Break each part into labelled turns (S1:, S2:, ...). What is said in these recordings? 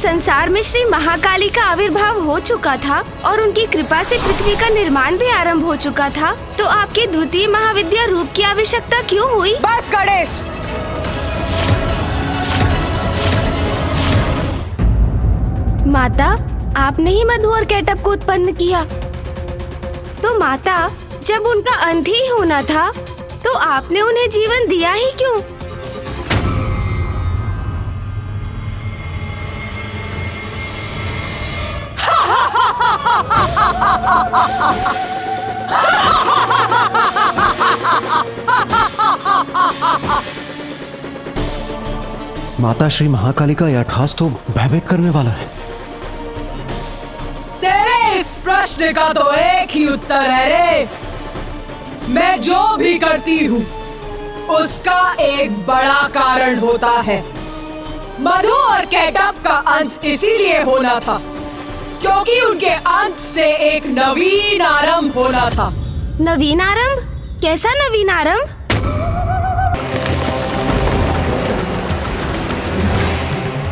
S1: संसार में श्री महाकाली का आविर्भाव हो चुका था और उनकी कृपा से पृथ्वी का निर्माण भी आरंभ हो चुका था, तो आपके द्वितीय महाविद्या रूप की आवश्यकता क्यों हुई?
S2: बस गणेश!
S1: माता, आपने ही मधु और केटप को उत्पन्न किया। तो माता, जब उनका अंत ही होना था, तो आपने उन्हें जीवन दिया ही क्यों?
S3: माता, श्री महाकाली का यथार्थ तो भयभीत करने वाला है।
S2: तेरे इस प्रश्न का तो एक ही उत्तर है रे। मैं जो भी करती हूँ उसका एक बड़ा कारण होता है। मधु और केटप का अंत इसीलिए होना था क्योंकि उनके अंत से एक नवीन आरंभ होना था।
S1: नवीन आरंभ? कैसा नवीन आरंभ?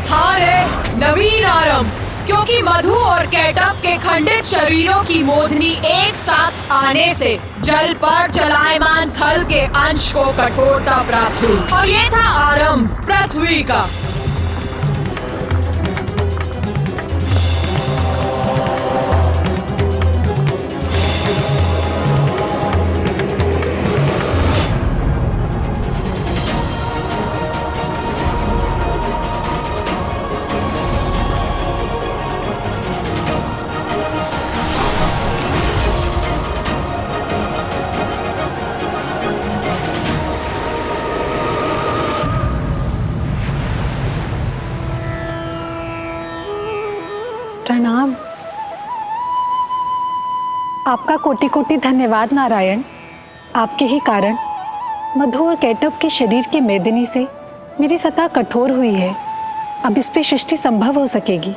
S2: हाँ रे, नवीन आरंभ, क्योंकि मधु और केटप के खंडित शरीरों की मोधनी एक साथ आने से जल पर चलायमान थल के अंश को कठोरता प्राप्त हुई और ये था आरंभ पृथ्वी का।
S4: प्रणाम। आपका कोटि कोटि धन्यवाद नारायण। आपके ही कारण मधु और केटप के शरीर के मेदिनी से मेरी सतह कठोर हुई है। अब इस पे सृष्टि संभव हो सकेगी।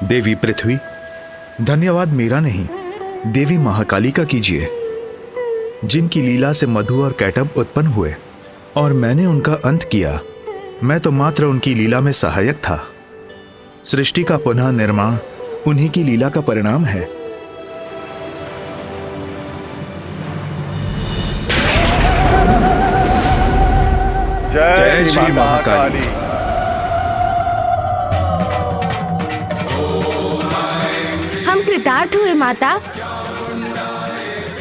S5: देवी पृथ्वी, धन्यवाद मेरा नहीं, देवी महाकाली का कीजिए, जिनकी लीला से मधु और केटप उत्पन्न हुए और मैंने उनका अंत किया। मैं तो मात्र उनकी लीला में सहायक था। सृष्टि का पुनः निर्माण उन्हीं की लीला का परिणाम है। जय श्री महाकाली।
S1: हम कृतार्थ हुए माता,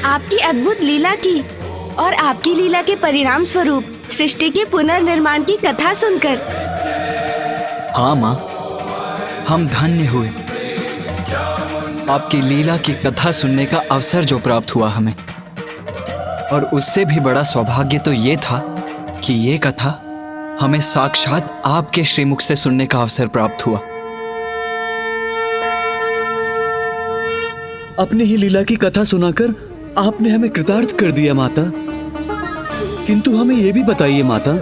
S1: आपकी अद्भुत लीला की और आपकी लीला के परिणाम स्वरूप सृष्टि के पुनर्निर्माण की कथा सुनकर।
S6: हाँ माँ, हम धन्य हुए। आपकी लीला की कथा सुनने का अवसर जो प्राप्त हुआ हमें, और उससे भी बड़ा सौभाग्य तो ये था कि ये कथा हमें साक्षात आपके श्रीमुख से सुनने का अवसर प्राप्त हुआ।
S3: अपनी ही लीला की कथा सुनाकर आपने हमें कृतार्थ कर दिया माता। किंतु हमें यह भी बताइए माता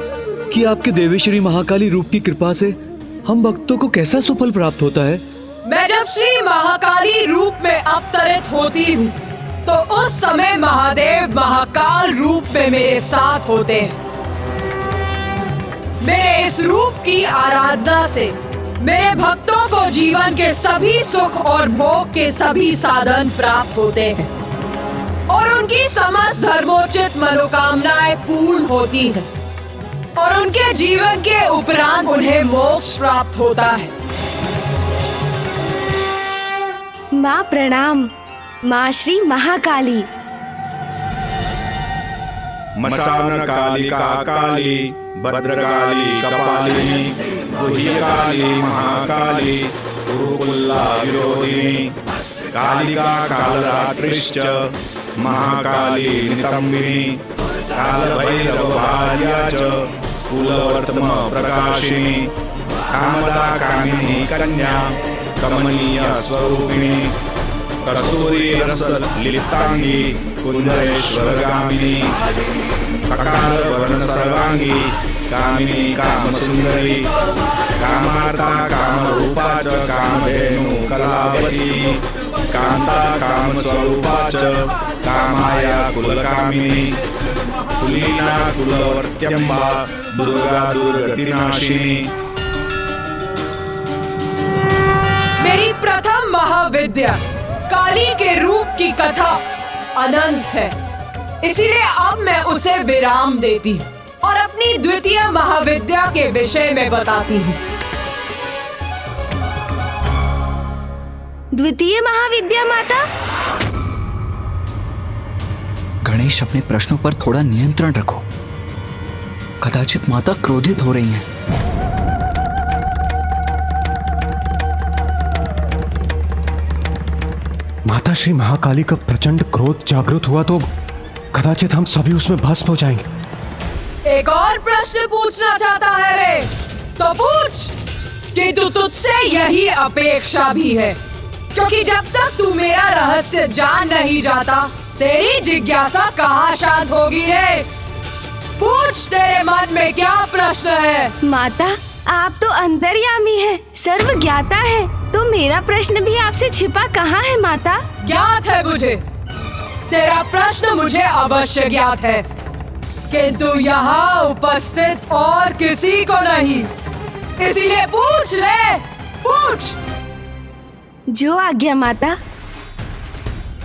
S3: कि आपके देवी श्री महाकाली रूप की कृपा से हम भक्तों को कैसा सुफल प्राप्त होता है?
S2: मैं जब श्री महाकाली रूप में अवतरित होती हूँ तो उस समय महादेव महाकाल रूप में मेरे साथ होते हैं। मेरे इस रूप की आराधना से मेरे भक्तों को जीवन के सभी सुख और भोग के सभी साधन प्राप्त होते हैं और उनकी समस्त धर्मोचित मनोकामनाएं पूर्ण होती हैं और उनके जीवन के उपरांत उन्हें मोक्ष प्राप्त होता है।
S1: माँ प्रणाम। माँ श्री महाकाली।
S5: मशान कालिका काली, भद्रकाली कपालिनी, गुह्यकाली महाकाली, गुरुकुल्ला विरोधिनी, कालिका कालरात्रिश्च, महाकाली नितंबिनी, कालभैरवभार्या च, कुलवर्तम प्रकाशिनी, कामदा कामिनी कन्या, कमनीय स्वरूपिणी, कस्तूरी रस लिप्तांगी, कुंदरेश्वरगामिनी, ककार वर्ण सर्वांगी, कामिनी कामसुंदरी, कामार्ता कामरूपा च, कामधेनु कलावती, कांता कामस्वरूपा च, कामाया कुलकामिनी, कुलीना कुलवर्त्यंबा, दुर्गा दुर्गतिनाशिनी।
S2: प्रथम महाविद्या काली के रूप की कथा अनंत है, इसीलिए अब मैं उसे विराम देती हूँ और अपनी द्वितीय महाविद्या के विषय में बताती हूँ।
S1: द्वितीय महाविद्या माता?
S6: गणेश, अपने प्रश्नों पर थोड़ा नियंत्रण रखो। कदाचित माता क्रोधित हो रही हैं।
S7: माता श्री महाकाली का प्रचंड क्रोध जागृत हुआ तो कदाचित हम सभी उसमें भस्म हो जाएंगे।
S2: एक और प्रश्न पूछना चाहता है रे? तो पूछ, किंतु तुझसे यही अपेक्षा भी है, क्योंकि जब तक तू मेरा रहस्य जान नहीं जाता, तेरी जिज्ञासा कहाँ शांत होगी रे? पूछ, तेरे मन में क्या प्रश्न है?
S1: माता, आप तो अंतर्यामी हैं, सर्वज्ञाता है, तो मेरा प्रश्न भी आपसे छिपा कहाँ है माता?
S2: ज्ञात है मुझे, तेरा प्रश्न मुझे अवश्य ज्ञात है, किंतु यहाँ उपस्थित और किसी को नहीं, इसीलिए पूछ ले, पूछ।
S1: जो आज्ञा माता।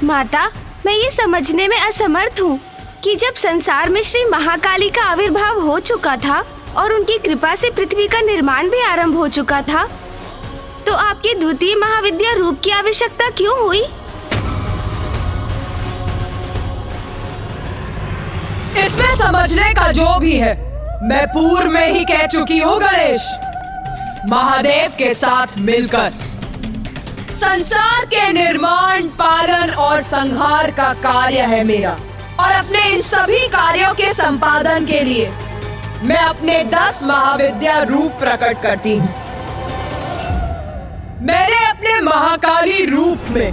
S1: माता, मैं ये समझने में असमर्थ हूँ कि जब संसार में श्री महाकाली का आविर्भाव हो चुका था और उनकी कृपा से पृथ्वी का निर्माण भी आरंभ हो चुका था, तो आपके द्वितीय महाविद्या रूप की आवश्यकता क्यों हुई?
S2: इसमें समझने का जो भी है, मैं पूर्व में ही कह चुकी हूँ गणेश। महादेव के साथ मिलकर संसार के निर्माण, पालन और संहार का कार्य है मेरा, और अपने इन सभी कार्यों के संपादन के लिए मैं अपने 10 महाविद्या रूप प्रकट करती हूँ। मैंने अपने महाकाली रूप में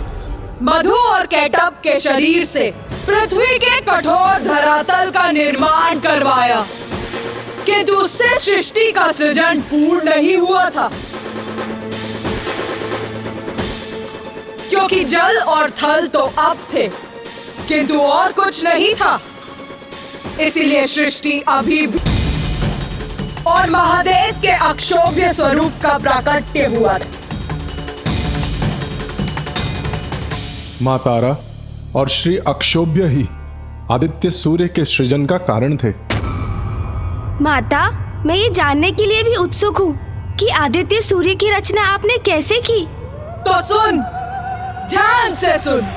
S2: मधु और कैटब के शरीर से पृथ्वी के कठोर धरातल का निर्माण करवाया, किंतु उससे सृष्टि का सृजन पूर्ण नहीं हुआ था, क्योंकि जल और थल तो अब थे, किंतु और कुछ नहीं था। इसीलिए सृष्टि अभी भी और महादेव के अक्षोभ्य स्वरूप का प्राकट्य हुआ था।
S7: माँ तारा और श्री अक्षोभ्य ही आदित्य सूर्य के सृजन का कारण थे।
S1: माता, मैं ये जानने के लिए भी उत्सुक हूँ कि आदित्य सूर्य की रचना आपने कैसे की?
S2: तो सुन, ध्यान से सुन।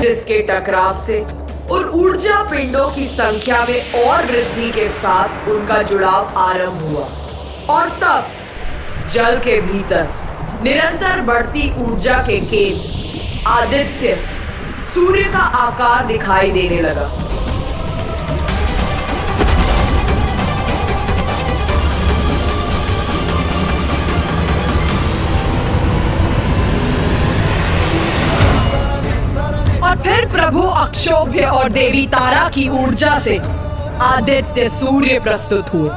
S2: जिसके टकराव से और ऊर्जा पिंडों की संख्या में और वृद्धि के साथ उनका जुड़ाव आरंभ हुआ, और तब जल के भीतर निरंतर बढ़ती ऊर्जा के केंद्र आदित्य सूर्य का आकार दिखाई देने लगा। और फिर प्रभु अक्षोभ्य और देवी तारा की ऊर्जा से आदित्य सूर्य प्रस्तुत हुए।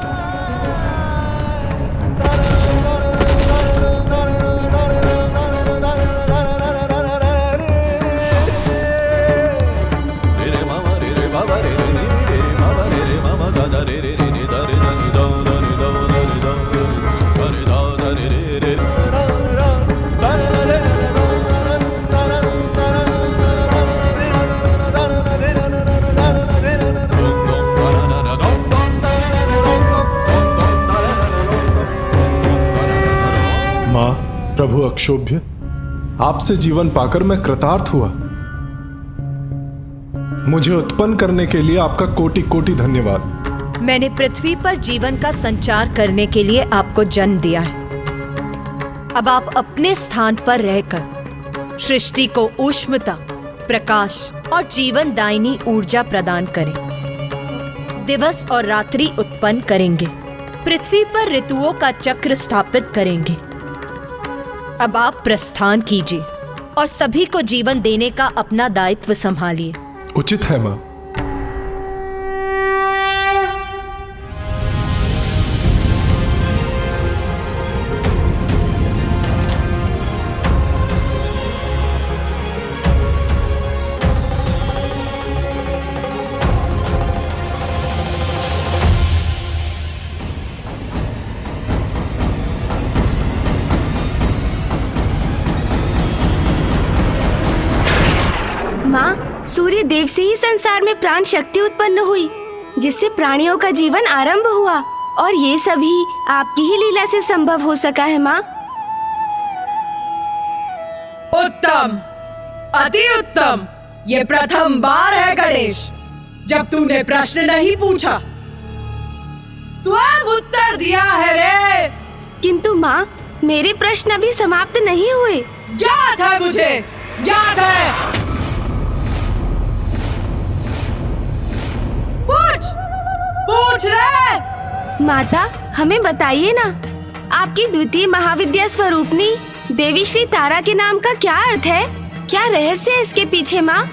S7: प्रभु अक्षोभ्य, आपसे जीवन पाकर मैं कृतार्थ हुआ। मुझे उत्पन्न करने के लिए आपका कोटि कोटि धन्यवाद।
S8: मैंने पृथ्वी पर जीवन का संचार करने के लिए आपको जन्म दिया है। अब आप अपने स्थान पर रहकर सृष्टि को ऊष्मता, प्रकाश और जीवनदायिनी ऊर्जा प्रदान करें। दिवस और रात्रि उत्पन्न करेंगे, पृथ्वी पर ऋतुओं का चक्र स्थापित करेंगे। अब आप प्रस्थान कीजिए और सभी को जीवन देने का अपना दायित्व संभालिए।
S7: उचित है मां।
S1: सूर्य देव से ही संसार में प्राण शक्ति उत्पन्न हुई, जिससे प्राणियों का जीवन आरंभ हुआ, और ये सभी आपकी ही लीला से संभव हो सका है माँ।
S2: उत्तम, अति उत्तम। ये प्रथम बार है गणेश जब तूने प्रश्न नहीं पूछा, स्वयं उत्तर दिया है रे।
S1: किंतु माँ, मेरे प्रश्न अभी समाप्त नहीं हुए।
S2: ज्ञात है मुझे, ज्ञात है। पूछ, पूछ रे।
S1: माता, हमें बताइए ना, आपकी द्वितीय महाविद्या स्वरूपनी देवी श्री तारा के नाम का क्या अर्थ है? क्या रहस्य है इसके पीछे माँ?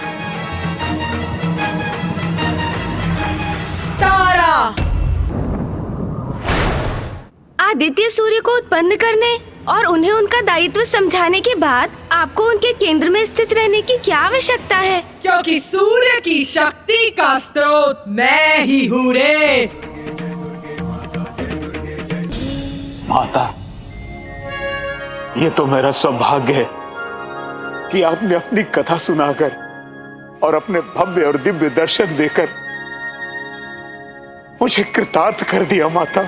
S2: तारा
S1: आदित्य सूर्य को उत्पन्न करने और उन्हें उनका दायित्व समझाने के बाद आपको उनके केंद्र में स्थित रहने की क्या आवश्यकता है?
S2: क्योंकि सूर्य की शक्ति का स्रोत मैं ही हूँ रे।
S9: माता, ये तो मेरा सौभाग्य है कि आपने अपनी कथा सुनाकर और अपने भव्य और दिव्य दर्शन देकर मुझे कृतार्थ कर दिया माता।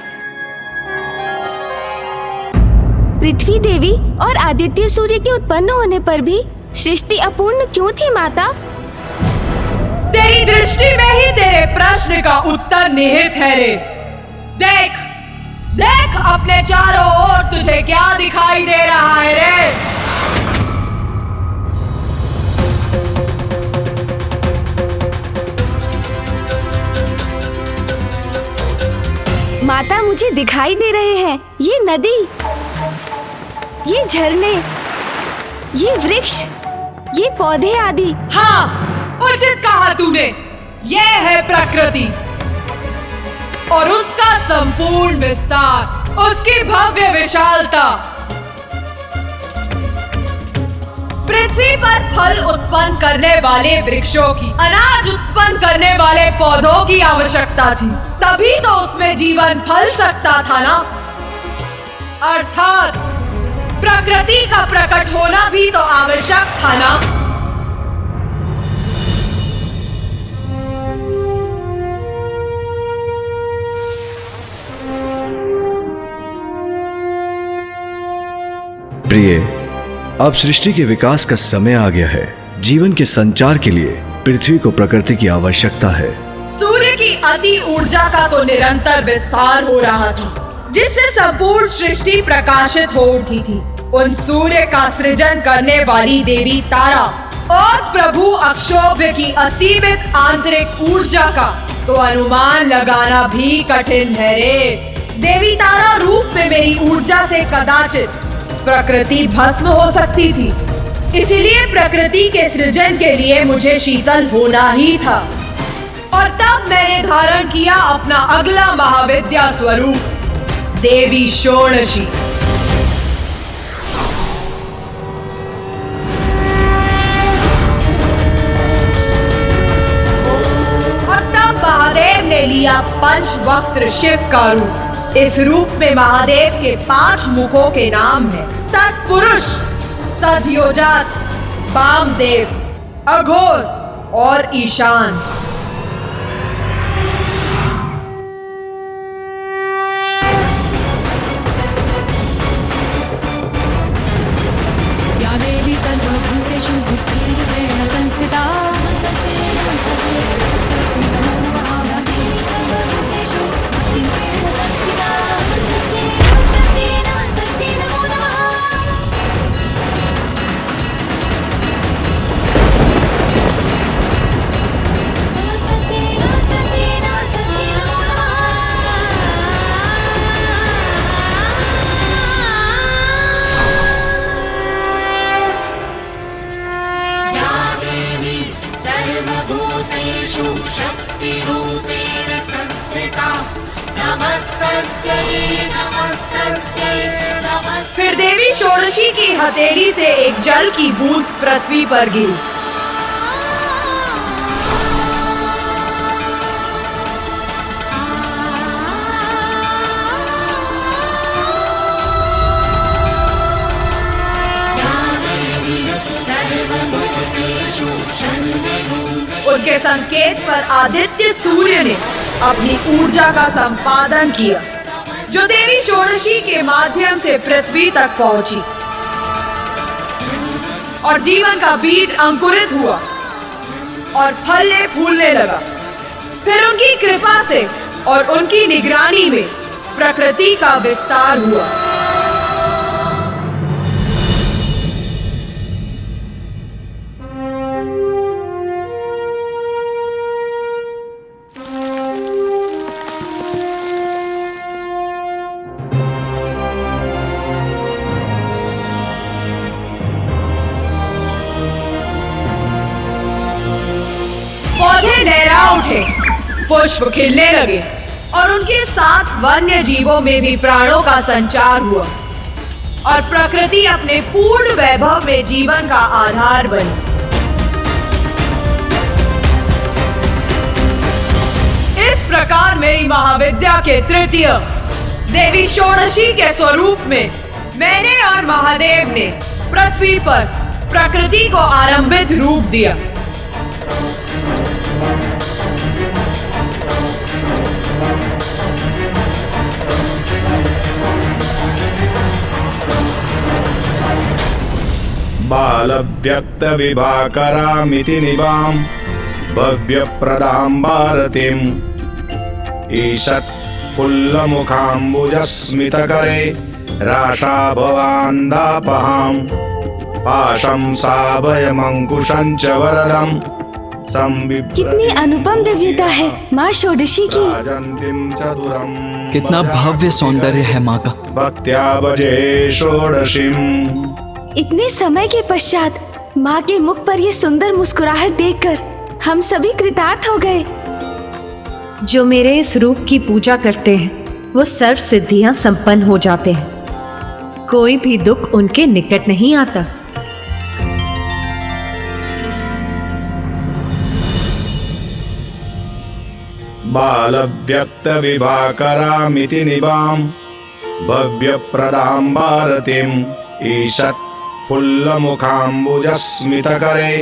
S1: पृथ्वी देवी और आदित्य सूर्य के उत्पन्न होने पर भी सृष्टि अपूर्ण क्यों थी माता?
S2: तेरी दृष्टि में ही तेरे प्रश्न का उत्तर निहित है रे। देख, देख अपने चारों ओर तुझे क्या दिखाई दे रहा है रे।
S1: माता, मुझे दिखाई दे रहे हैं ये नदी, ये झरने, ये वृक्ष, ये पौधे आदि।
S2: हाँ, उचित कहा तूने। ये है प्रकृति और उसका संपूर्ण विस्तार, उसकी भव्य विशालता। पृथ्वी पर फल उत्पन्न करने वाले वृक्षों की, अनाज उत्पन्न करने वाले पौधों की आवश्यकता थी, तभी तो उसमें जीवन फल सकता था ना। अर्थात प्रकृति का प्रकट होना भी तो आवश्यक था ना।
S10: प्रिय, अब सृष्टि के विकास का समय आ गया है। जीवन के संचार के लिए पृथ्वी को प्रकृति की आवश्यकता है।
S2: सूर्य की अति ऊर्जा का तो निरंतर विस्तार हो रहा था, जिससे संपूर्ण सृष्टि प्रकाशित हो उठी थी। उन सूर्य का सृजन करने वाली देवी तारा और प्रभु अक्षोभ्य की असीमित आंतरिक ऊर्जा का तो अनुमान लगाना भी कठिन है रे। देवी तारा रूप में मेरी ऊर्जा से कदाचित प्रकृति भस्म हो सकती थी, इसीलिए प्रकृति के सृजन के लिए मुझे शीतल होना ही था। और तब मैंने धारण किया अपना अगला महाविद्या स्वरूप, देवी षोडशी। और तब महादेव ने लिया पंचवक्त्र शिव का रूप। इस रूप में महादेव के 5 मुखों के नाम हैं: तत्पुरुष, सद्योजात, वामदेव, अघोर और ईशान।
S11: या देवी सर्वभूतेषु बुद्धिरूपेण संस्थिता शक्तिरूपेण संस्थिता नमस्तस्यै नमस्तस्यै नमस्तस्यै।
S2: फिर देवी षोडशी की हथेली से एक जल की बूंद पृथ्वी पर गिरी। उनके संकेत पर आदित्य सूर्य ने अपनी ऊर्जा का संपादन किया, जो देवी षोडशी के माध्यम से पृथ्वी तक पहुंची और जीवन का बीज अंकुरित हुआ और फलने फूलने लगा। फिर उनकी कृपा से और उनकी निगरानी में प्रकृति का विस्तार हुआ। पौधे लहरा उठे, पुष्प खिलने लगे और उनके साथ वन्य जीवों में भी प्राणों का संचार हुआ और प्रकृति अपने पूर्ण वैभव में जीवन का आधार बनी। इस प्रकार मेरी महाविद्या के तृतीय देवी षोडशी के स्वरूप में मैंने और महादेव ने पृथ्वी पर प्रकृति को आरंभित रूप दिया।
S5: बालव्यक्त विभाकरामिति निवाम भव्यप्रदां भारतीम् ईषत् फुल्लमुखाम्बुजस्मितकरे राशाभवान्दापहाम् पाशं साभयमङ्कुशं च वरदम्
S1: कितनी अनुपम दिव्यता है माँ षोडशी की।
S6: कितना भव्य सौंदर्य है माँ का।
S5: भक्त्या भजे षोडशीम्।
S1: इतने समय के पश्चात माँ के मुख पर ये सुंदर मुस्कुराहट देखकर हम सभी कृतार्थ हो गए।
S8: जो मेरे इस रूप की पूजा करते हैं वो सर्व सिद्धियां संपन्न हो जाते हैं, कोई भी दुख उनके निकट नहीं आता।
S5: बालव्यक्त विभाकरामिति निवाम भव्यप्रदां भारतीम् ईषत् फुल्लमुखाम्बुजस्मितकरे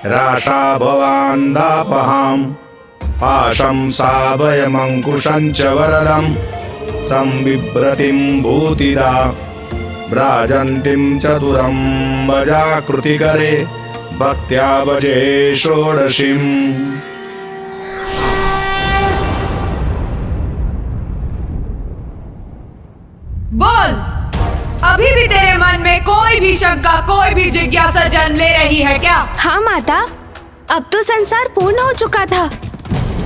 S5: राशाभवान्दापहाम् पाशं साभयमङ्कुशं च वरदम् संबिभ्रतिं भूतिदा व्राजन्तीं चतुरं वजाकृतिकरे भक्त्या भजे षोडशीम्।
S2: बोल, अभी भी तेरे मन में कोई भी शंका, कोई भी जिज्ञासा जन्म ले रही है क्या?
S1: हाँ माता, अब तो संसार पूर्ण हो चुका था।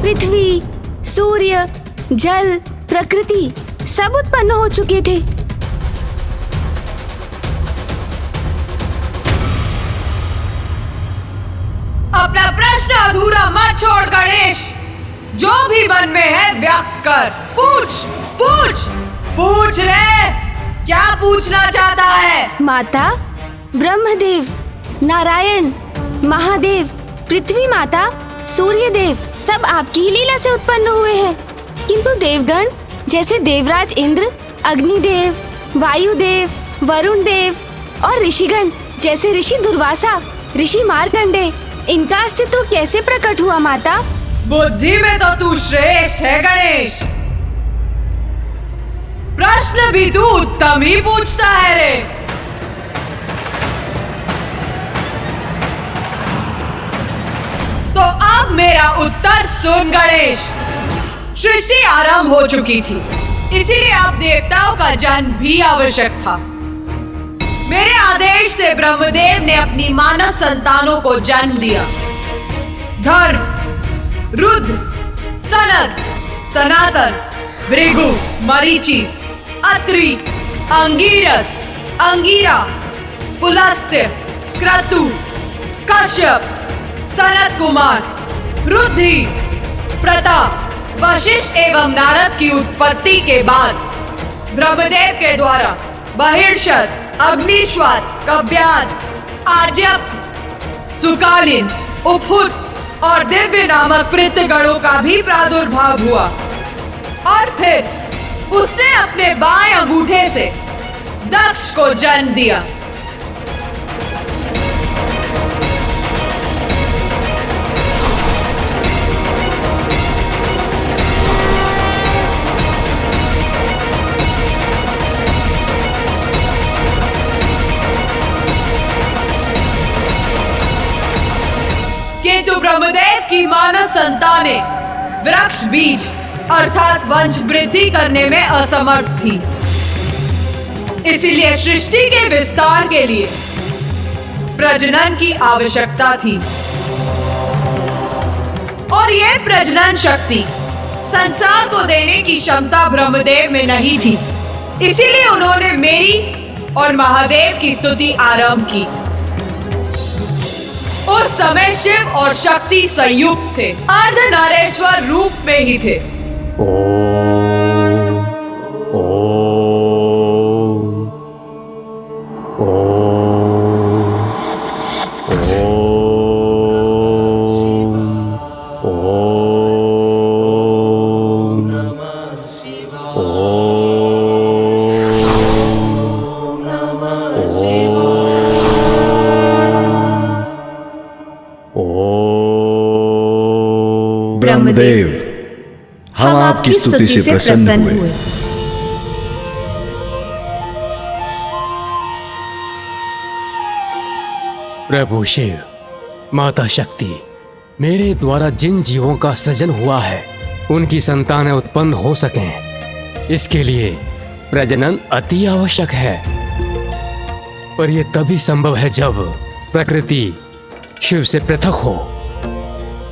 S1: पृथ्वी, सूर्य, जल, प्रकृति सब उत्पन्न हो चुके थे।
S2: अपना प्रश्न अधूरा मत छोड़ गणेश, जो भी मन में है व्यक्त कर। पूछ पूछ पूछ रे, क्या पूछना चाहता है?
S1: माता, ब्रह्मदेव, नारायण, महादेव, पृथ्वी माता, सूर्य देव सब आपकी ही लीला से उत्पन्न हुए हैं, किंतु देवगण जैसे देवराज इंद्र, अग्निदेव, वायुदेव, वरुण देव और ऋषिगण जैसे ऋषि दुर्वासा, ऋषि मार्कंडे, इनका अस्तित्व कैसे प्रकट हुआ माता?
S2: बुद्धि में तो तू श्रेष्ठ है गणेश, प्रश्न भी तू उत्तम ही पूछता है रे। तो अब मेरा उत्तर सुन गणेश। सृष्टि आरंभ हो चुकी थी, इसीलिए अब देवताओं का जन्म भी आवश्यक था। मेरे आदेश से ब्रह्मदेव ने अपनी मानस संतानों को जन्म दिया। धर्म, रुद्र, सनत, सनातन, भृगु, मरीचि, अत्रि, अंगिरस, अंगिरा, पुलस्त्य, क्रतु, कश्यप, सनत कुमार, रुद्धि, प्रताप, वशिष्ठ एवं नारद की उत्पत्ति के बाद ब्रह्मदेव के द्वारा बहिर्षद, अग्निश्वात, कव्यात, आज्यप, सुकालीन, उपहुत और दिव्य नामक पृथगणों का भी प्रादुर्भाव हुआ और फिर उसने अपने बाएं अंगूठे से दक्ष को जन्म दिया। ब्रह्मदेव की मानस संतानें वृक्ष बीज अर्थात वंश वृद्धि करने में असमर्थ थी। इसीलिए सृष्टि के विस्तार के लिए प्रजनन की आवश्यकता थी और यह प्रजनन शक्ति संसार को देने की क्षमता ब्रह्मदेव में नहीं थी। इसीलिए उन्होंने मेरी और महादेव की स्तुति आरंभ की। उस समय शिव और शक्ति संयुक्त थे, अर्धनारेश्वर रूप में ही थे।
S10: ब्रह्मदेव, हम आपकी स्तुति से प्रसन्न हुए।
S12: प्रभु शिव, माता शक्ति, मेरे द्वारा जिन जीवों का सृजन हुआ है उनकी संतानें उत्पन्न हो सकें, इसके लिए प्रजनन अति आवश्यक है। पर यह तभी संभव है जब प्रकृति शिव से पृथक हो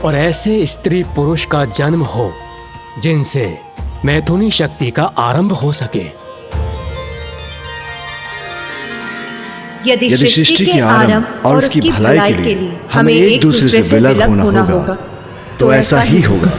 S12: और ऐसे स्त्री पुरुष का जन्म हो जिनसे मैथुनी शक्ति का आरंभ हो सके।
S8: यदि सृष्टि के आरंभ और उसकी भलाई के लिए हमें एक दूसरे से विलग होना होगा
S10: तो ऐसा ही होगा।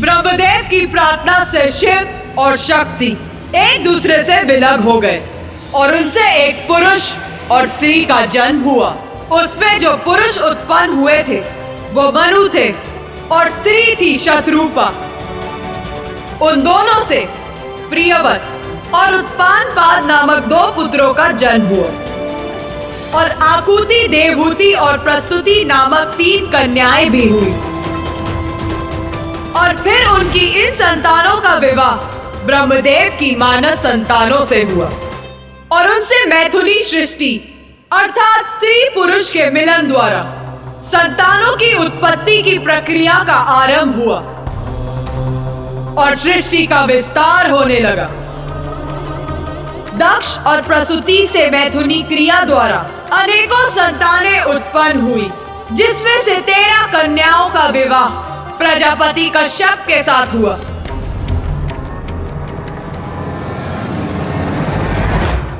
S2: ब्रह्मदेव की प्रार्थना से शिव और शक्ति एक दूसरे से विलग हो गए और उनसे एक पुरुष और स्त्री का जन्म हुआ। उसमें जो पुरुष उत्पन्न हुए थे वो मनु थे और स्त्री थी शत्रुपा। उन दोनों से प्रियवत और उत्पानपाद नामक दो पुत्रों का जन्म हुआ और आकुति, देवहूति और प्रस्तुति नामक 3 कन्याएं भी हुई। और फिर उनकी इन संतानों का विवाह ब्रह्मदेव की मानस संतानों से हुआ और उनसे मैथुनी सृष्टि अर्थात स्त्री पुरुष के मिलन द्वारा संतानों की उत्पत्ति की प्रक्रिया का आरंभ हुआ और सृष्टि का विस्तार होने लगा। दक्ष और प्रसूति से मैथुनी क्रिया द्वारा अनेकों संतानें उत्पन्न हुई, जिसमें से 13 कन्याओं का विवाह प्रजापति कश्यप के साथ हुआ।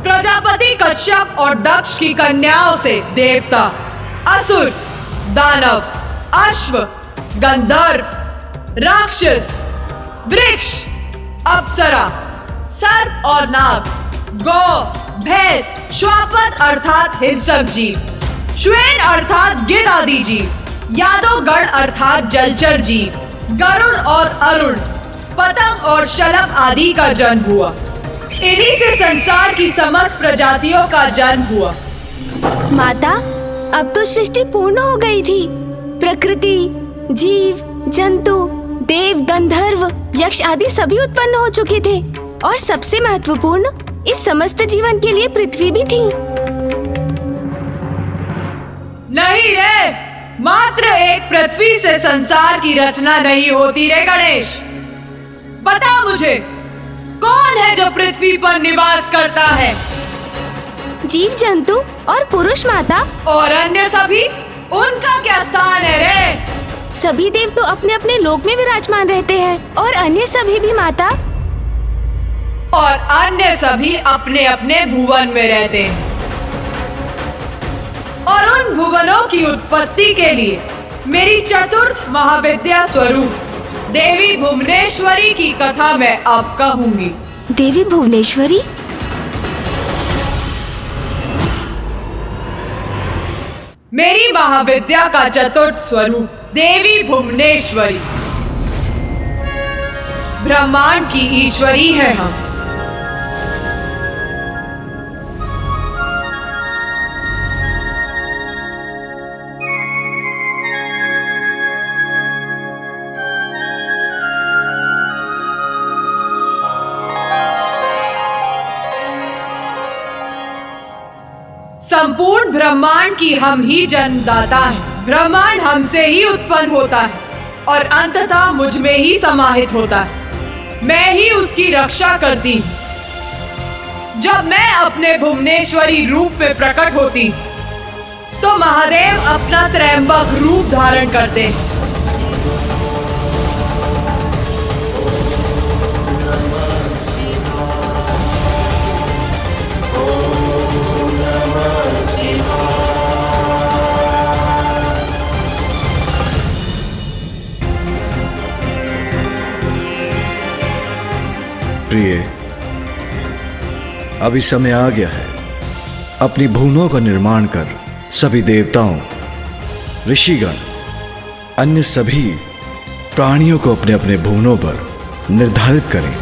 S2: प्रजापति कश्यप और दक्ष की कन्याओं से देवता, असुर, दानव, अश्व, गंधर्व, राक्षस, वृक्ष, अप्सरा, सर्प और नाग, गौ, भैंस, श्वापद अर्थात हिंसक जीव, श्वेन अर्थात गिद्ध आदि जीव, यादव गण अर्थात जलचर जीव, गरुड़ और अरुण, पतंग और शलभ आदि का जन्म हुआ। इन्हीं से संसार की समस्त प्रजातियों का जन्म हुआ।
S1: माता, अब तो सृष्टि पूर्ण हो गई थी। प्रकृति, जीव, जंतु, देव, गंधर्व, यक्ष आदि सभी उत्पन्न हो चुके थे और सबसे महत्वपूर्ण इस समस्त जीवन के लिए पृथ्वी भी थी।
S2: नहीं रे, मात्र एक पृथ्वी से संसार की रचना नहीं होती रे गणेश। बता मुझे, कौन है जो पृथ्वी पर निवास करता है?
S1: जीव जंतु और पुरुष माता।
S2: और अन्य सभी, उनका क्या स्थान है रे?
S1: सभी देव तो अपने अपने लोक में विराजमान रहते हैं और अन्य सभी भी माता।
S2: और अन्य सभी अपने अपने भुवन में रहते हैं और उन भुवनों की उत्पत्ति के लिए मेरी चतुर्थ महाविद्या स्वरूप देवी भुवनेश्वरी की कथा मैं अब कहूंगी।
S1: देवी भुवनेश्वरी?
S2: मेरी महाविद्या का चतुर्थ स्वरूप देवी भुवनेश्वरी, ब्रह्मांड की ईश्वरी है हम। संपूर्ण ब्रह्मांड की हम ही जन्मदाता हैं। ब्रह्मांड हमसे ही उत्पन्न होता है और अंततः मुझ में ही समाहित होता है। मैं ही उसकी रक्षा करती हूँ। जब मैं अपने भुवनेश्वरी रूप में प्रकट होती तो महादेव अपना त्रयंबक रूप धारण करते हैं।
S10: प्रिय, अभी समय आ गया है। अपनी भुवनों का निर्माण कर सभी देवताओं, ऋषिगण, अन्य सभी प्राणियों को अपने अपने भुवनों पर निर्धारित करें।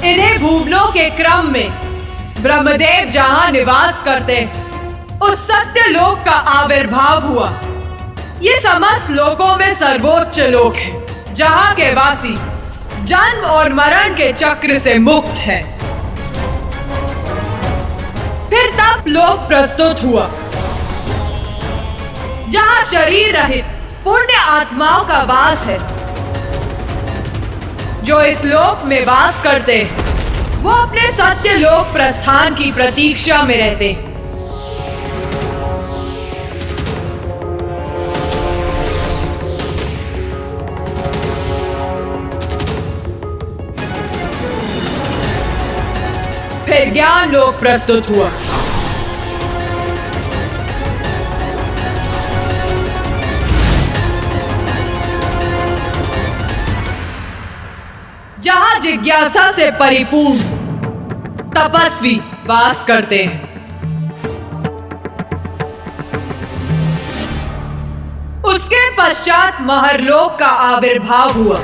S2: इन्हें भुवनों के क्रम में ब्रह्मदेव जहां निवास करते उस सत्य लोक का आविर्भाव हुआ। ये समस्त लोकों में सर्वोच्च लोक है, जहां के वासी जन्म और मरण के चक्र से मुक्त है। फिर तप लोक प्रस्तुत हुआ, जहां शरीर रहित पुण्य आत्माओं का वास है। जो इस लोक में वास करते हैं वो अपने सत्य लोक प्रस्थान की प्रतीक्षा में रहते हैं। फिर ज्ञान लोक प्रस्तुत हुआ, जहां जिज्ञासा से परिपूर्ण तपस्वी वास करते हैं। उसके पश्चात महरलोक का आविर्भाव हुआ,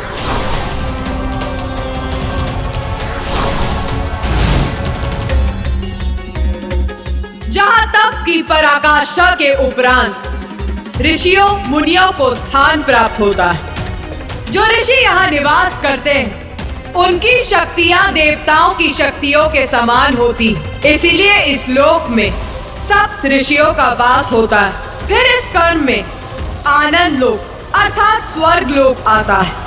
S2: जहां तप की पराकाष्ठा के उपरांत ऋषियों मुनियों को स्थान प्राप्त होता है। जो ऋषि यहाँ निवास करते हैं उनकी शक्तियां देवताओं की शक्तियों के समान होती, इसीलिए इस लोक में सप्त ऋषियों का वास होता है। फिर इस कर्म में आनंद लोक अर्थात स्वर्ग लोक आता है।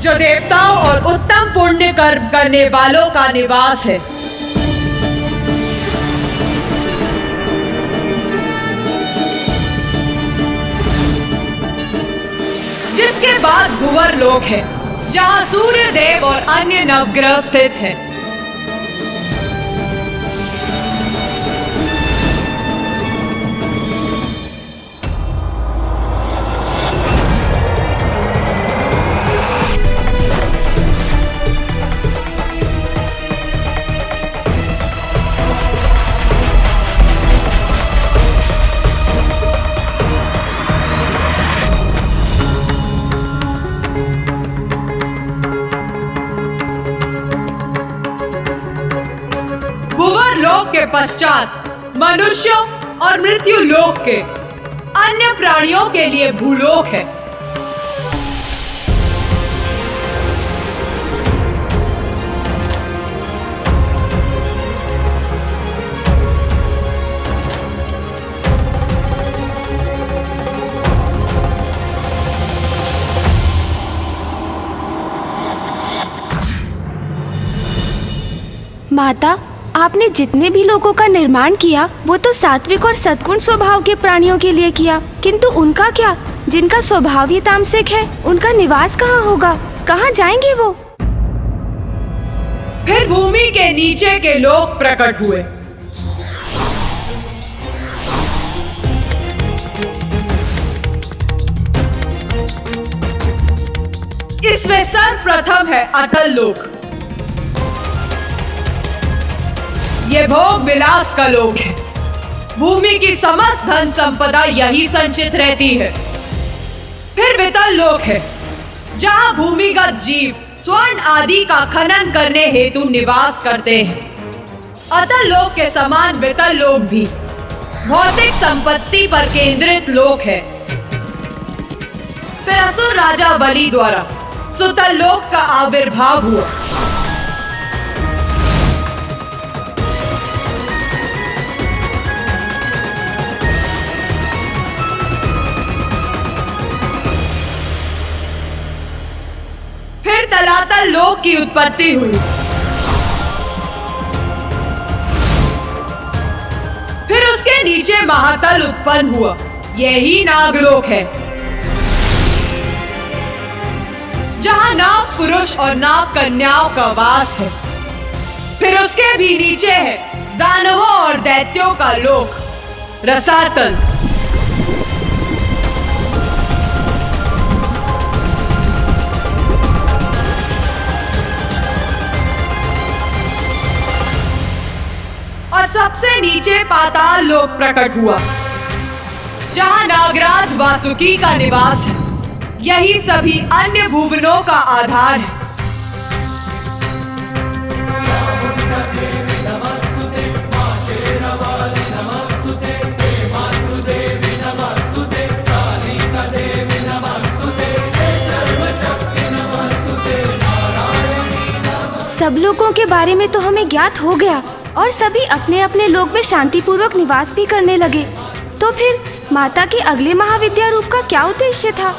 S2: जो देवताओं और उत्तम पुण्य कर्म करने वालों का निवास है। जिसके बाद भुवर लोक है, जहां सूर्य देव और अन्य नवग्रह स्थित हैं। के पश्चात मनुष्यों और मृत्यु लोक के अन्य प्राणियों के लिए भूलोक है।
S1: माता, आपने जितने भी लोगों का निर्माण किया वो तो सात्विक और सद्गुण स्वभाव के प्राणियों के लिए किया, किंतु उनका क्या? जिनका स्वभाव ही तामसिक है, उनका निवास कहाँ होगा? कहाँ जाएंगे वो?
S2: फिर भूमि के नीचे के लोग प्रकट हुए। इसमें सर्वप्रथम है अतल लोक। ये भोग विलास का लोक है। भूमि की समस्त धन संपदा यही संचित रहती है। फिर वितल लोक है, जहां भूमिगत जीव स्वर्ण आदि का खनन करने हेतु निवास करते हैं। अतल लोक के समान वितल लोक भी भौतिक संपत्ति पर केंद्रित लोक है। फिर असुर राजा बलि द्वारा सुतल लोक का आविर्भाव हुआ। फिर तलातल लोक की उत्पत्ति हुई। फिर उसके नीचे महातल उत्पन्न हुआ। यही नागलोक है, जहां नाग पुरुष और नाग कन्याओं का वास है। फिर उसके भी नीचे है दानवों और दैत्यों का लोक, रसातल। और सबसे नीचे पाताल लोक प्रकट हुआ, जहां नागराज वासुकी का निवास है। यही सभी अन्य भुवनों का आधार है।
S1: सब लोगों के बारे में तो हमें ज्ञात हो गया और सभी अपने अपने लोक में शांतिपूर्वक निवास भी करने लगे। तो फिर माता के अगले महाविद्या रूप का क्या उद्देश्य था?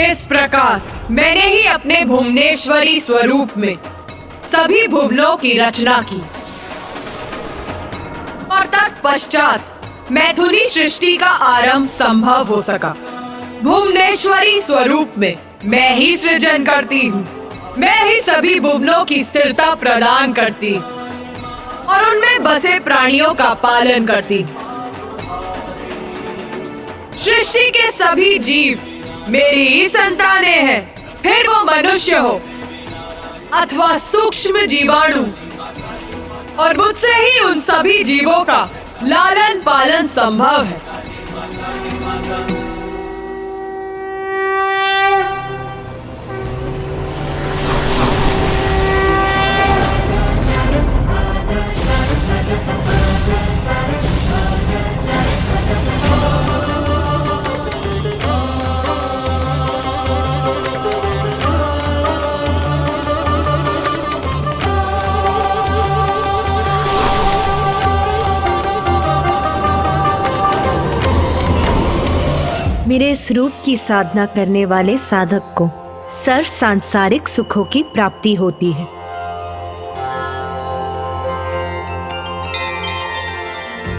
S2: इस प्रकार मैंने ही अपने भुवनेश्वरी स्वरूप में सभी भुवनों की रचना की और तत्पश्चात मैथुनी सृष्टि का आरंभ संभव हो सका। भुवनेश्वरी स्वरूप में मैं ही सृजन करती हूँ। मैं ही सभी भुवनों की स्थिरता प्रदान करती और उनमें बसे प्राणियों का पालन करती। सृष्टि के सभी जीव मेरी ही संतानें हैं, फिर वो मनुष्य हो अथवा सूक्ष्म जीवाणु, और मुझसे ही उन सभी जीवों का लालन पालन संभव है।
S8: मेरे इस रूप की साधना करने वाले साधक को सर्व सांसारिक सुखों की प्राप्ति होती है।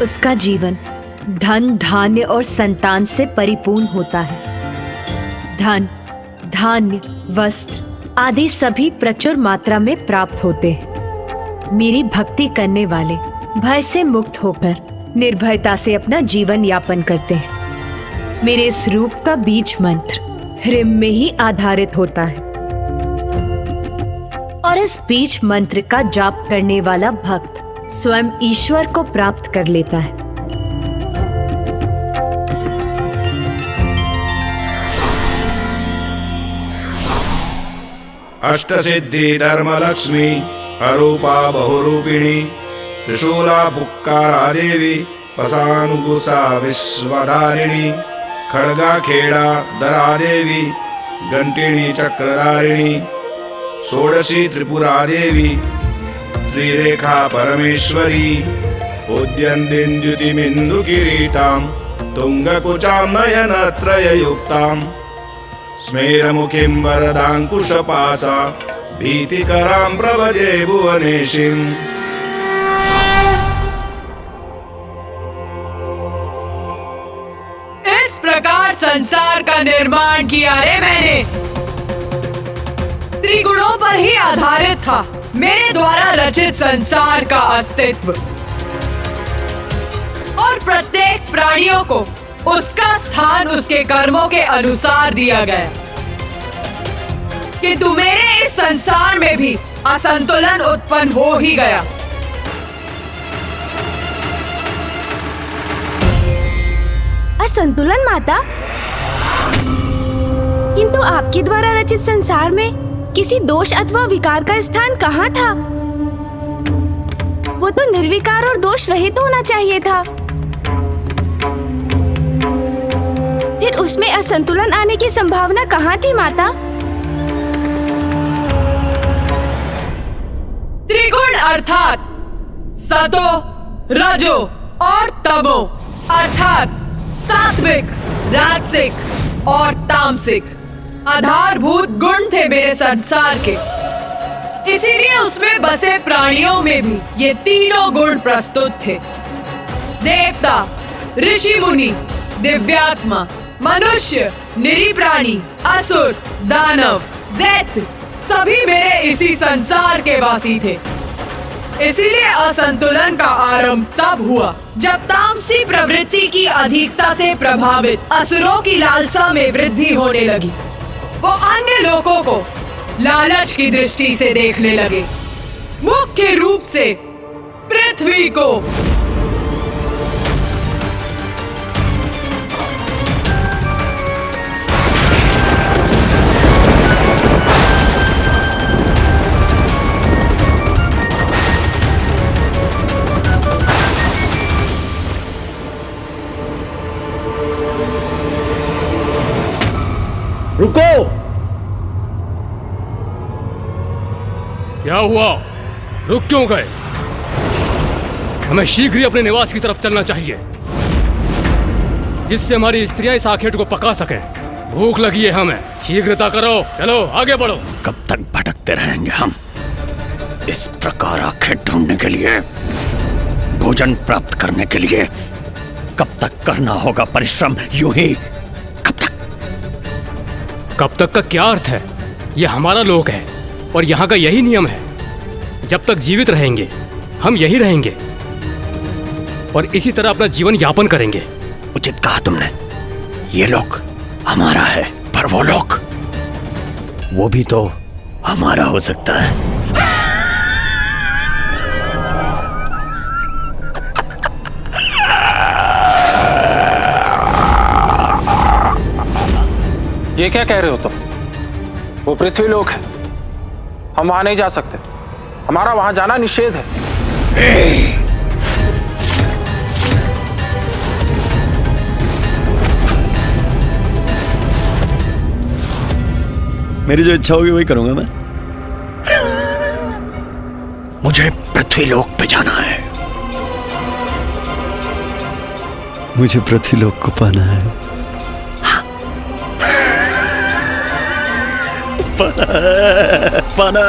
S8: उसका जीवन धन, धान्य और संतान से परिपूर्ण होता है। धन, धान्य, वस्त्र आदि सभी प्रचुर मात्रा में प्राप्त होते हैं। मेरी भक्ति करने वाले भय से मुक्त होकर निर्भयता से अपना जीवन यापन करते हैं। मेरे इस रूप का बीज मंत्र ह्रीं में ही आधारित होता है और इस बीज मंत्र का जाप करने वाला भक्त स्वयं ईश्वर को प्राप्त कर लेता है।
S13: अष्टसिद्धि धर्मलक्ष्मी अरूपा बहुरूपिणी त्रिशूला पुक्कारा देवी पसानुगुसा विश्वधारिणी खड़गा खेड़ा दरा देवी घंटिनी चक्रधारिणी षोडशी त्रिपुरा देवी त्रिरेखा परमेश्वरी उद्यन्दिन्द्युतिमिन्दु किरीटां तुंगकुचां नयनत्रययुक्तां स्मेरमुखीं वरदाङ्कुशपासा भीतिकरां प्रभजे भुवनेशिम्।
S2: इस प्रकार संसार का निर्माण किया रे मैंने। त्रिगुणों पर ही आधारित था मेरे द्वारा रचित संसार का अस्तित्व, और प्रत्येक प्राणियों को उसका स्थान उसके कर्मों के अनुसार दिया गया। किंतु मेरे इस संसार में भी असंतुलन उत्पन्न हो ही गया।
S1: असंतुलन माता? किंतु आपके द्वारा रचित संसार में किसी दोष अथवा विकार का स्थान कहाँ था? वो तो निर्विकार और दोष रहित होना चाहिए था। फिर उसमें असंतुलन आने की संभावना कहाँ थी माता?
S2: त्रिगुण अर्थात सतो, रजो और तमो, अर्थात सात्विक, राजसिक और तामसिक आधारभूत गुण थे मेरे संसार के। इसीलिए उसमें बसे प्राणियों में भी ये तीनों गुण प्रस्तुत थे। देवता, ऋषि मुनि, दिव्यात्मा, मनुष्य, निरी प्राणी, असुर, दानव, दैत्य सभी मेरे इसी संसार के वासी थे। इसीलिए असंतुलन का आरंभ तब हुआ जब तामसी प्रवृत्ति की अधिकता से प्रभावित असुरों की लालसा में वृद्धि होने लगी। वो अन्य लोगों को लालच की दृष्टि से देखने लगे, मुख्य रूप से पृथ्वी को।
S12: रुको! क्या हुआ? रुक क्यों गए? हमें शीघ्र ही अपने निवास की तरफ चलना चाहिए, जिससे हमारी स्त्रियां इस आखेट को पका सकें। भूख लगी है हमें। शीघ्रता करो, चलो आगे बढ़ो।
S14: कब तक भटकते रहेंगे हम? इस प्रकार आखेट ढूंढने के लिए, भोजन प्राप्त करने के लिए कब तक करना होगा परिश्रम? यूं ही
S12: कब तक का क्या अर्थ है? ये हमारा लोक है और यहाँ का यही नियम है। जब तक जीवित रहेंगे हम यही रहेंगे और इसी तरह अपना जीवन यापन करेंगे।
S14: उचित कहा तुमने। ये लोक हमारा है, पर वो लोक, वो भी तो हमारा हो सकता है।
S15: ये क्या कह रहे हो तुम? वो पृथ्वी लोक है, हम वहां नहीं जा सकते। हमारा वहां जाना निषेध है।
S14: मेरी जो इच्छा होगी वही करूंगा मैं। मुझे पृथ्वी लोक पे जाना है।
S3: मुझे पृथ्वी लोक को पाना है।
S14: पाना।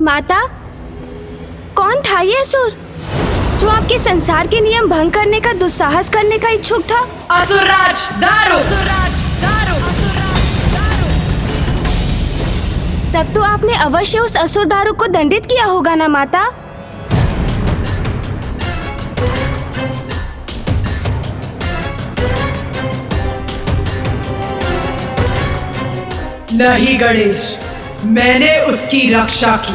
S1: माता, कौन था ये असुर जो आपके संसार के नियम भंग करने का दुस्साहस करने का इच्छुक था?
S2: असुरराज दारू।
S1: तब तो आपने अवश्य उस असुर दारू को दंडित किया होगा ना माता?
S2: नहीं गणेश, मैंने उसकी रक्षा की।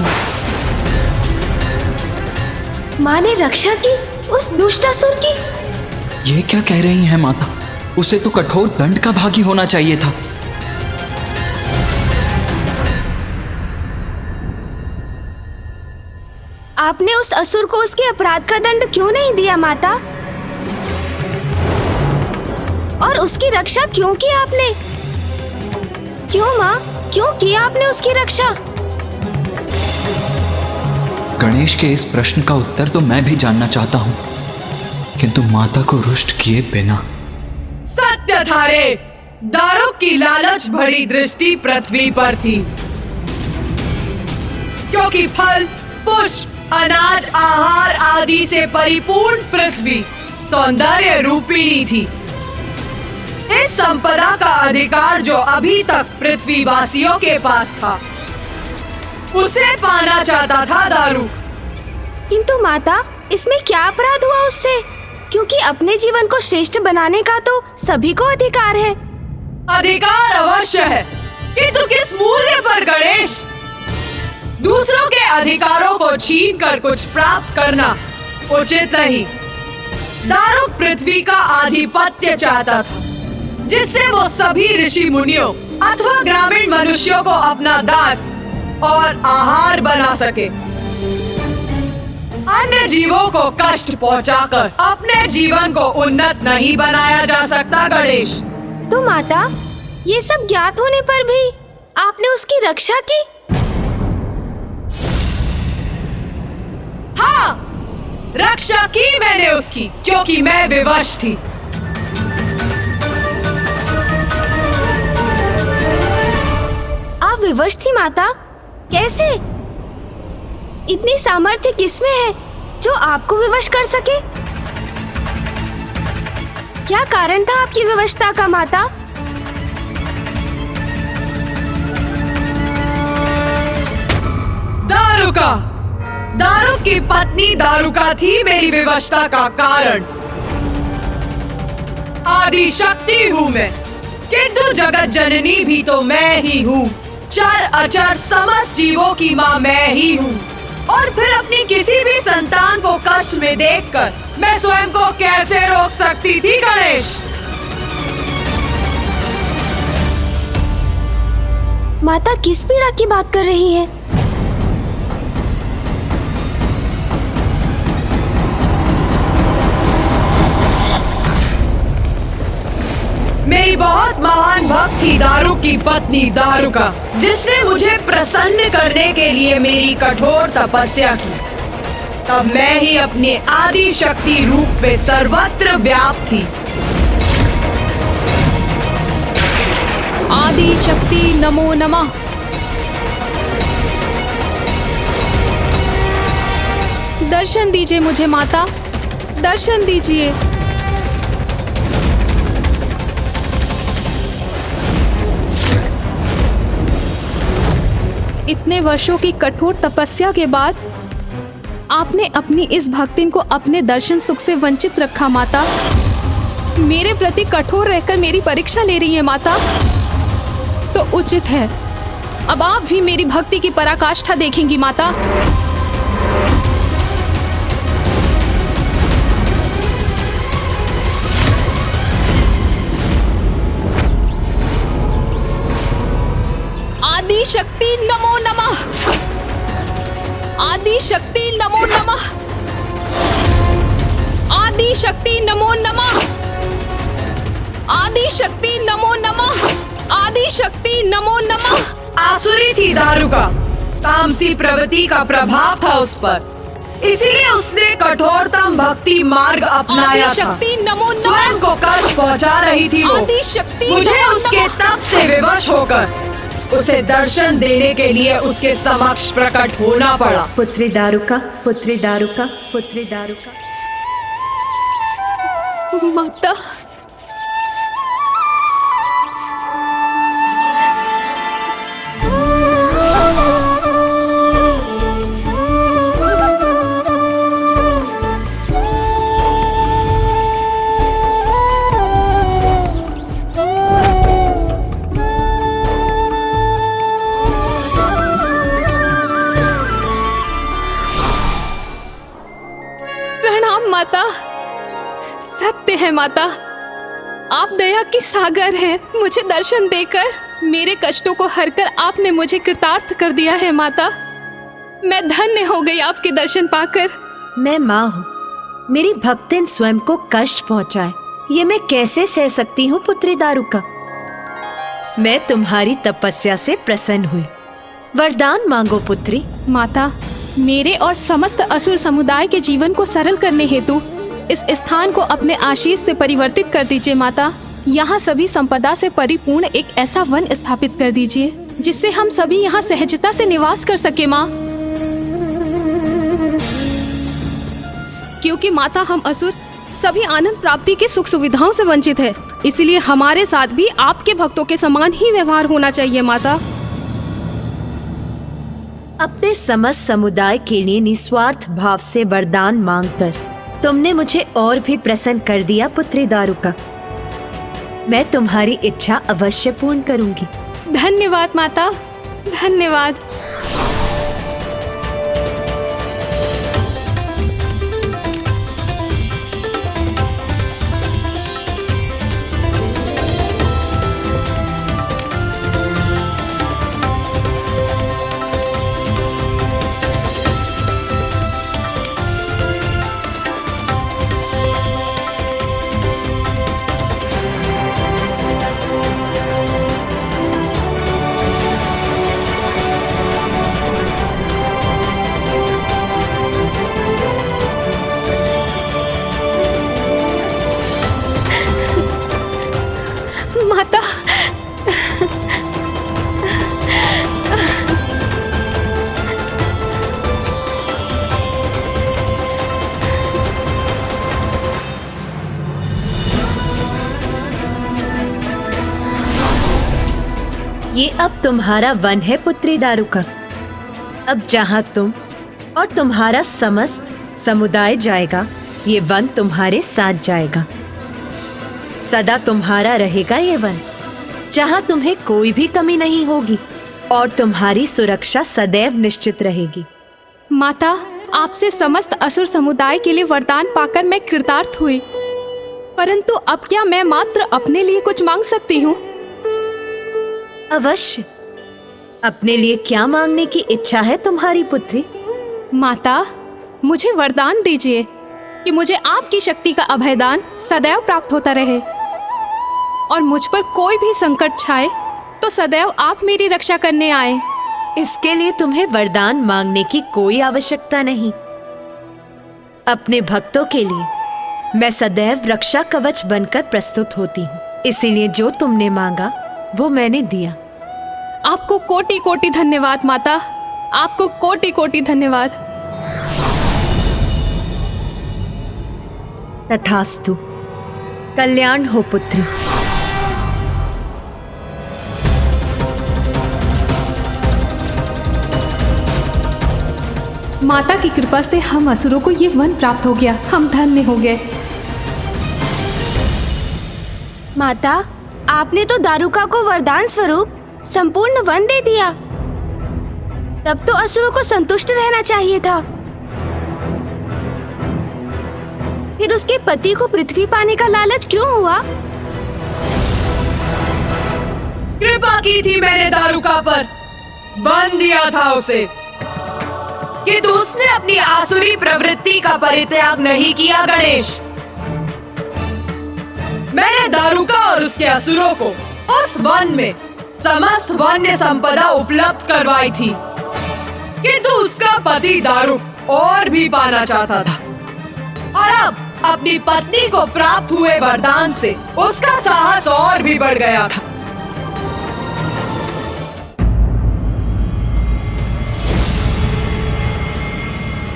S1: माँ ने रक्षा की उस दुष्ट असुर की?
S6: ये क्या कह रही हैं माता? उसे तो कठोर दंड का भागी होना चाहिए था।
S1: आपने उस असुर को उसके अपराध का दंड क्यों नहीं दिया माता? और उसकी रक्षा क्यों की आपने? क्यों माँ, क्यों किया आपने उसकी रक्षा?
S6: गणेश के इस प्रश्न का उत्तर तो मैं भी जानना चाहता हूँ, किंतु माता को रुष्ट किए बिना।
S2: सत्य था रे, दारुक की लालच भरी दृष्टि पृथ्वी पर थी, क्योंकि फल, पुष्प, अनाज, आहार आदि से परिपूर्ण पृथ्वी सौंदर्य रूपिणी थी। इस संपदा का अधिकार जो अभी तक पृथ्वीवासियों के पास था, उसे पाना चाहता था दारुक।
S1: किंतु माता, इसमें क्या अपराध हुआ उससे? क्योंकि अपने जीवन को श्रेष्ठ बनाने का तो सभी को अधिकार है।
S2: अधिकार अवश्य है, किंतु किस मूल्य पर गणेश? दूसरों के अधिकारों को छीन कर कुछ प्राप्त करना उचित नहीं। दारुक पृथ्वी का आधिपत्य चाहता था, जिससे वो सभी ऋषि मुनियों अथवा ग्रामीण मनुष्यों को अपना दास और आहार बना सके। अन्य जीवों को कष्ट पहुंचाकर अपने जीवन को उन्नत नहीं बनाया जा सकता गणेश।
S1: तो माता, ये सब ज्ञात होने पर भी आपने उसकी रक्षा की?
S2: हाँ, रक्षा की मैंने उसकी, क्योंकि मैं विवश थी।
S1: आप विवश थी माता? कैसे? इतनी सामर्थ्य किसमें है जो आपको विवश कर सके? क्या कारण था आपकी विवशता का माता?
S2: दारुका, दारुक की पत्नी दारुका थी मेरी विवशता का कारण। आदि शक्ति हूँ मैं, किंतु जगत जननी भी तो मैं ही हूँ। चर अचर समस्त जीवों की माँ मैं ही हूँ। और फिर अपनी किसी भी संतान को कष्ट में देखकर मैं स्वयं को कैसे रोक सकती थी गणेश?
S1: माता किस पीड़ा की बात कर रही है?
S2: मेरी बहुत महान भक्त थी दारुक की पत्नी दारुका, जिसने मुझे प्रसन्न करने के लिए मेरी कठोर तपस्या की। तब मैं ही अपने आदि शक्ति रूप में सर्वत्र व्याप्त थी।
S11: आदि शक्ति नमो नमः। दर्शन दीजिए मुझे माता, दर्शन दीजिए। इतने वर्षों की कठोर तपस्या के बाद आपने अपनी इस भक्तिन को अपने दर्शन सुख से वंचित रखा माता। मेरे प्रति कठोर रहकर मेरी परीक्षा ले रही है माता, तो उचित है अब आप भी मेरी भक्ति की पराकाष्ठा देखेंगी माता। आदि शक्ति नमो नमः। आदि शक्ति नमो नमः। आदि शक्ति नमो नमः। आदि शक्ति नमो नमः। आदि शक्ति नमो नमः।
S2: आसुरी थी दारुका, तामसी प्रवृत्ति का प्रभाव था उस पर, इसीलिए उसने कठोरतम भक्ति मार्ग अपनाया था।
S11: शक्ति नमो नमः।
S2: स्वयं को कष्ट पहुंचा रही थी वो।
S11: आदि शक्ति
S2: मुझे
S11: नमो
S2: उसके
S11: नमः।
S2: तप से विवश होकर उसे दर्शन देने के लिए उसके समक्ष प्रकट होना पड़ा।
S8: पुत्री दारुका, पुत्री दारुका, पुत्री दारुका।
S11: माता, माता, सत्य है माता, आप दया की सागर हैं। मुझे दर्शन देकर मेरे कष्टों को हरकर आपने मुझे कृतार्थ कर दिया है माता। मैं धन्य हो गई आपके दर्शन पाकर।
S8: मैं माँ हूँ, मेरी भक्तिन स्वयं को कष्ट पहुँचाए ये मैं कैसे सह सकती हूँ पुत्री दारुका। मैं तुम्हारी तपस्या से प्रसन्न हुई, वरदान मांगो पुत्री।
S11: माता, मेरे और समस्त असुर समुदाय के जीवन को सरल करने हेतु इस स्थान को अपने आशीष से परिवर्तित कर दीजिए माता। यहाँ सभी संपदा से परिपूर्ण एक ऐसा वन स्थापित कर दीजिए जिससे हम सभी यहाँ सहजता से निवास कर सके माँ। क्योंकि माता हम असुर सभी आनंद प्राप्ति के सुख सुविधाओं से वंचित है, इसलिए हमारे साथ भी आपके भक्तों के समान ही व्यवहार होना चाहिए माता।
S8: अपने समस्त समुदाय के लिए निस्वार्थ भाव से वरदान मांगकर तुमने मुझे और भी प्रसन्न कर दिया पुत्री दारुका। मैं तुम्हारी इच्छा अवश्य पूर्ण करूंगी।
S11: धन्यवाद माता, धन्यवाद। माता,
S8: ये अब तुम्हारा वन है पुत्री दारुका। अब जहाँ तुम और तुम्हारा समस्त समुदाय जाएगा, ये वन तुम्हारे साथ जाएगा। सदा तुम्हारा रहेगा ये वन, जहाँ तुम्हें कोई भी कमी नहीं होगी और तुम्हारी सुरक्षा सदैव निश्चित रहेगी।
S11: माता, आपसे समस्त असुर समुदाय के लिए वरदान पाकर मैं कृतार्थ हुई, परंतु अब क्या मैं मात्र अपने लिए कुछ मांग सकती हूँ?
S8: अवश्य। अपने लिए क्या मांगने की इच्छा है तुम्हारी पुत्री?
S11: माता, मुझे वरदान दीजिए कि मुझे आपकी शक्ति का अभयदान सदैव प्राप्त होता रहे और मुझ पर कोई भी संकट छाए तो सदैव आप मेरी रक्षा करने आए।
S8: इसके लिए तुम्हें वरदान मांगने की कोई आवश्यकता नहीं। अपने भक्तों के लिए मैं सदैव रक्षा कवच बनकर प्रस्तुत होती हूँ, इसीलिए जो तुमने मांगा वो मैंने दिया।
S11: आपको कोटि कोटि धन्यवाद माता, आपको कोटि कोटि धन्यवाद।
S8: तथास्तु। कल्याण हो पुत्री।
S11: माता की कृपा से हम असुरों को ये वन प्राप्त हो गया, हम धन्य हो गए।
S1: माता, आपने तो दारुका को वरदान स्वरूप संपूर्ण वन दे दिया, तब तो असुरों को संतुष्ट रहना चाहिए था। फिर उसके पति को पृथ्वी पाने का लालच क्यों हुआ?
S2: कृपा की थी मैंने दारुका पर, बंद दिया था उसे, किंतु उसने अपनी आसुरी प्रवृत्ति का परित्याग नहीं किया। गणेश, मैंने दारुका और उसके असुरों को उस वन में समस्त वन्य संपदा उपलब्ध करवाई थी, किंतु उसका पति दारुक और भी पाना चाहता था और अब अपनी पत्नी को प्राप्त हुए वरदान से उसका साहस और भी बढ़ गया था।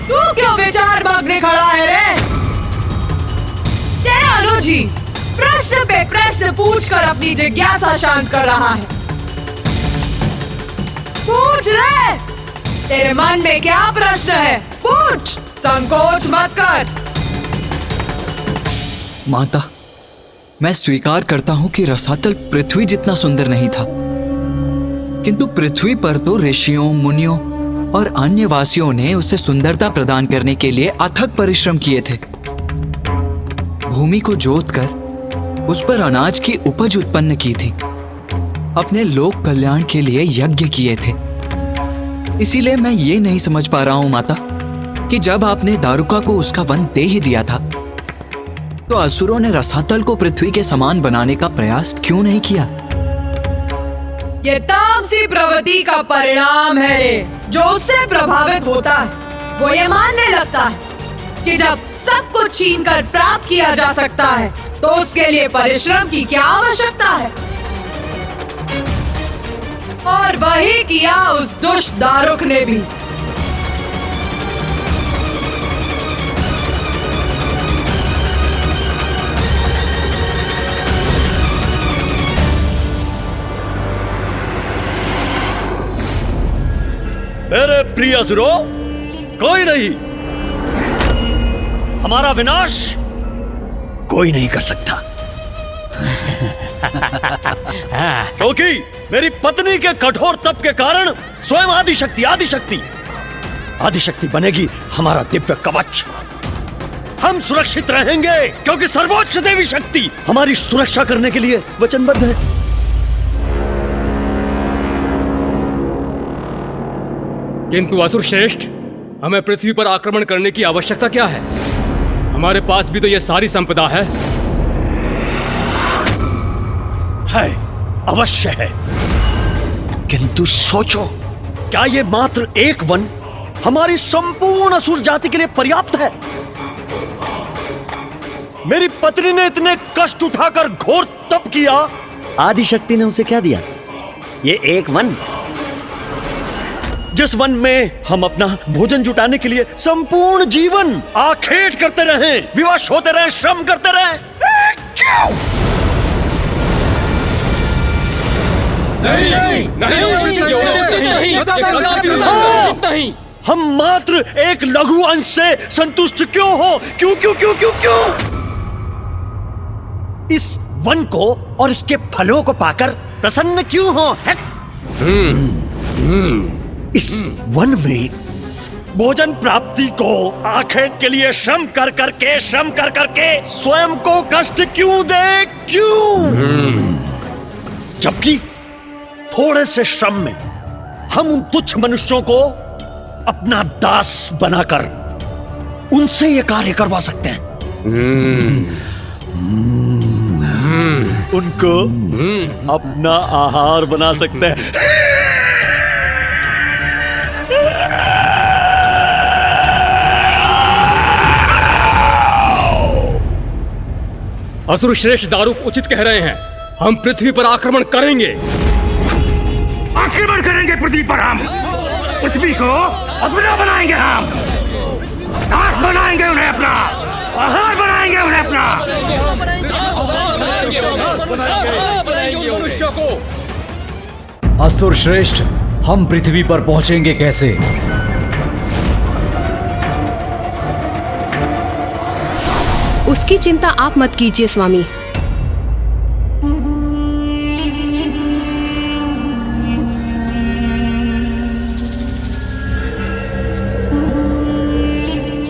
S2: तू क्यों विचार मग्न खड़ा है रे? तेरा अनुजी प्रश्न पे प्रश्न पूछकर अपनी जिज्ञासा शांत कर रहा है। पूछ रे, तेरे मन में क्या प्रश्न है? पूछ, संकोच मत कर।
S6: माता, मैं स्वीकार करता हूं कि रसातल पृथ्वी जितना सुंदर नहीं था, किंतु पृथ्वी पर तो ऋषियों, मुनियों और अन्य वासियों ने उसे सुंदरता प्रदान करने के लिए अथक परिश्रम किए थे। भूमि को जोतकर उस पर अनाज की उपज उत्पन्न की थी, अपने लोक कल्याण के लिए यज्ञ किए थे। इसीलिए मैं ये नहीं समझ पा रहा हूं माता कि जब आपने दारुका को उसका वन दे ही दिया था तो असुरों ने रसातल को पृथ्वी के समान बनाने का प्रयास क्यों नहीं किया?
S2: ये तामसी प्रवृत्ति का परिणाम है जो उससे प्रभावित होता है। वो ये मानने लगता है कि जब सब कुछ छीन कर प्राप्त किया जा सकता है तो उसके लिए परिश्रम की क्या आवश्यकता है। और वही किया उस दुष्ट दारुक ने भी।
S14: मेरे प्रिय असुरों, कोई नहीं, हमारा विनाश कोई नहीं कर सकता। क्योंकि मेरी पत्नी के कठोर तप के कारण स्वयं आदिशक्ति बनेगी हमारा दिव्य कवच। हम सुरक्षित रहेंगे क्योंकि सर्वोच्च देवी शक्ति हमारी सुरक्षा करने के लिए वचनबद्ध है।
S12: किंतु असुर श्रेष्ठ, हमें पृथ्वी पर आक्रमण करने की आवश्यकता क्या है? हमारे पास भी तो यह सारी संपदा है।
S14: अवश्य है, किंतु सोचो, क्या ये मात्र एक वन हमारी संपूर्ण असुर जाति के लिए पर्याप्त है? मेरी पत्नी ने इतने कष्ट उठाकर घोर तप किया, आदिशक्ति ने उसे क्या दिया? ये एक वन, जिस वन में हम अपना भोजन जुटाने के लिए संपूर्ण जीवन आखेट करते रहे, विवश होते रहे, श्रम करते रहे। क्यों? नहीं, हम मात्र एक लघु अंश से संतुष्ट क्यों हो? क्यों क्यों क्यों क्यों क्यों? इस वन को और इसके फलों को पाकर प्रसन्न क्यों हो? इस वन में भोजन प्राप्ति को आखेट के लिए श्रम कर करके स्वयं को कष्ट क्यों दे? क्यों? जबकि थोड़े से श्रम में हम उन तुच्छ मनुष्यों को अपना दास बनाकर उनसे ये कार्य करवा सकते हैं। उनको अपना आहार बना सकते हैं।
S12: असुर श्रेष्ठ दारुक उचित कह रहे हैं। हम पृथ्वी पर आक्रमण करेंगे।
S9: आक्रमण करेंगे पृथ्वी पर। हम पृथ्वी को अपना बनाएंगे। हम दास बनाएंगे उन्हें अपना, आहार बनाएंगे उन्हें अपना।
S10: असुर श्रेष्ठ, हम पृथ्वी पर पहुंचेंगे कैसे?
S11: उसकी चिंता आप मत कीजिए स्वामी।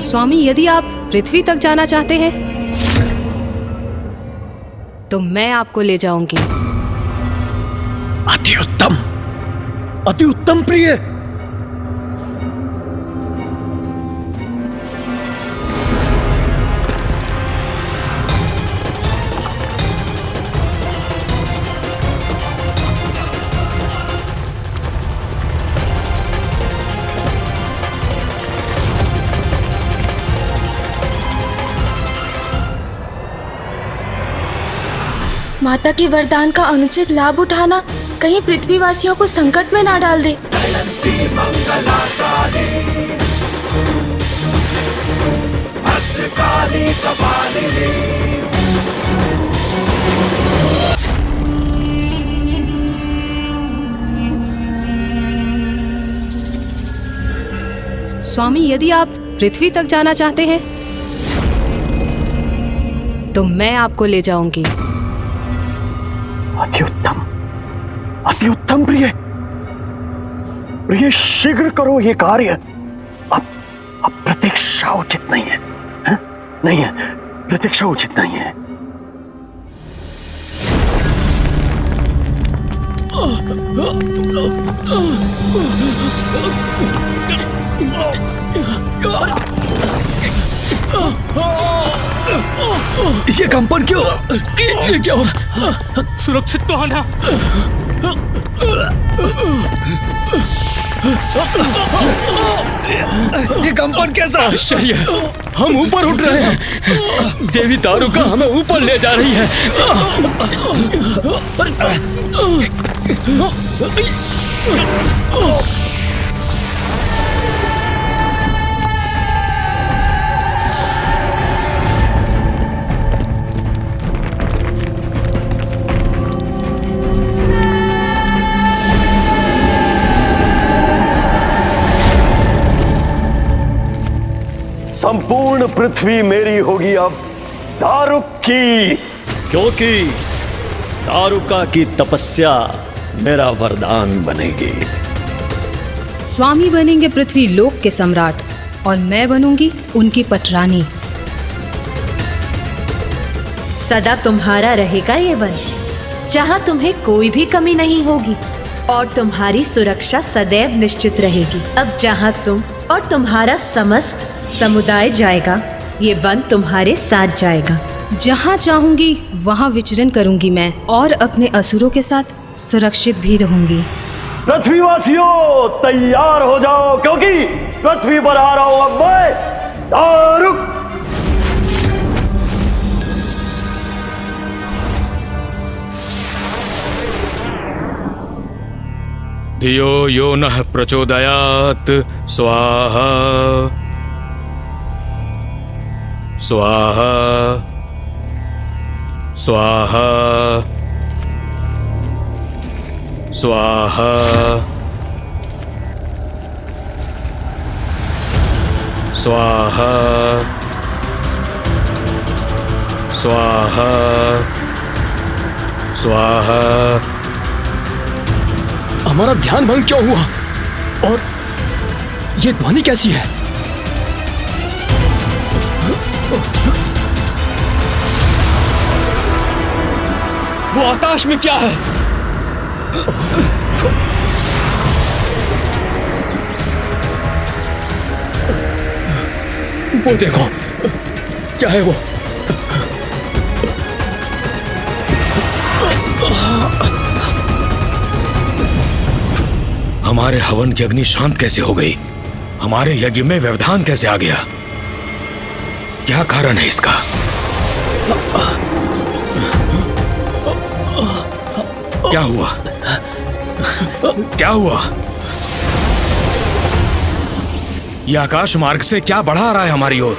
S11: स्वामी, यदि आप पृथ्वी तक जाना चाहते हैं तो मैं आपको ले जाऊंगी।
S14: अति उत्तम, अति उत्तम प्रिय।
S1: माता के वरदान का अनुचित लाभ उठाना कहीं पृथ्वीवासियों को संकट में ना डाल दे।
S11: स्वामी, यदि आप पृथ्वी तक जाना चाहते हैं तो मैं आपको ले जाऊंगी।
S14: अति उत्तम प्रिय। प्रिय, शीघ्र करो ये कार्य। अब प्रतीक्षा उचित नहीं है, है? नहीं है, प्रतीक्षा उचित नहीं है।
S3: ये कंपन क्यों? ये क्या हो रहा?
S12: सुरक्षित तो है ना? ये कंपन कैसा आश्चर्य, हम ऊपर उठ रहे हैं। देवी दारुका हमें ऊपर ले जा रही है।
S14: संपूर्ण पृथ्वी मेरी होगी अब दारुक की, क्योंकि दारुका की तपस्या मेरा वरदान बनेगी।
S11: स्वामी बनेंगे पृथ्वी लोक के सम्राट और मैं बनूंगी उनकी पटरानी।
S8: सदा तुम्हारा रहेगा ये वन, जहाँ तुम्हें कोई भी कमी नहीं होगी और तुम्हारी सुरक्षा सदैव निश्चित रहेगी। अब जहाँ तुम और तुम्हारा समस्त समुदाय जाएगा, ये वन तुम्हारे साथ जाएगा।
S11: जहाँ चाहूंगी वहाँ विचरण करूंगी मैं और अपने असुरों के साथ सुरक्षित भी रहूंगी।
S14: पृथ्वीवासियों तैयार हो जाओ, क्योंकि पृथ्वी पर आ रहा हूं अब मैं दारुक।
S13: धियो यो नः प्रचोदयात् स्वाहा स्वाहा स्वाहा स्वाहा स्वाहा स्वाहा स्वाहा।
S12: हमारा ध्यान भंग क्यों हुआ और ये ध्वनि कैसी है? वो आकाश में क्या है? वो देखो, क्या है वो?
S13: हमारे हवन की अग्नि शांत कैसे हो गई? हमारे यज्ञ में व्यवधान कैसे आ गया? क्या कारण है इसका? क्या हुआ? क्या हुआ? यह आकाश मार्ग से क्या बढ़ा रहा है हमारी ओर?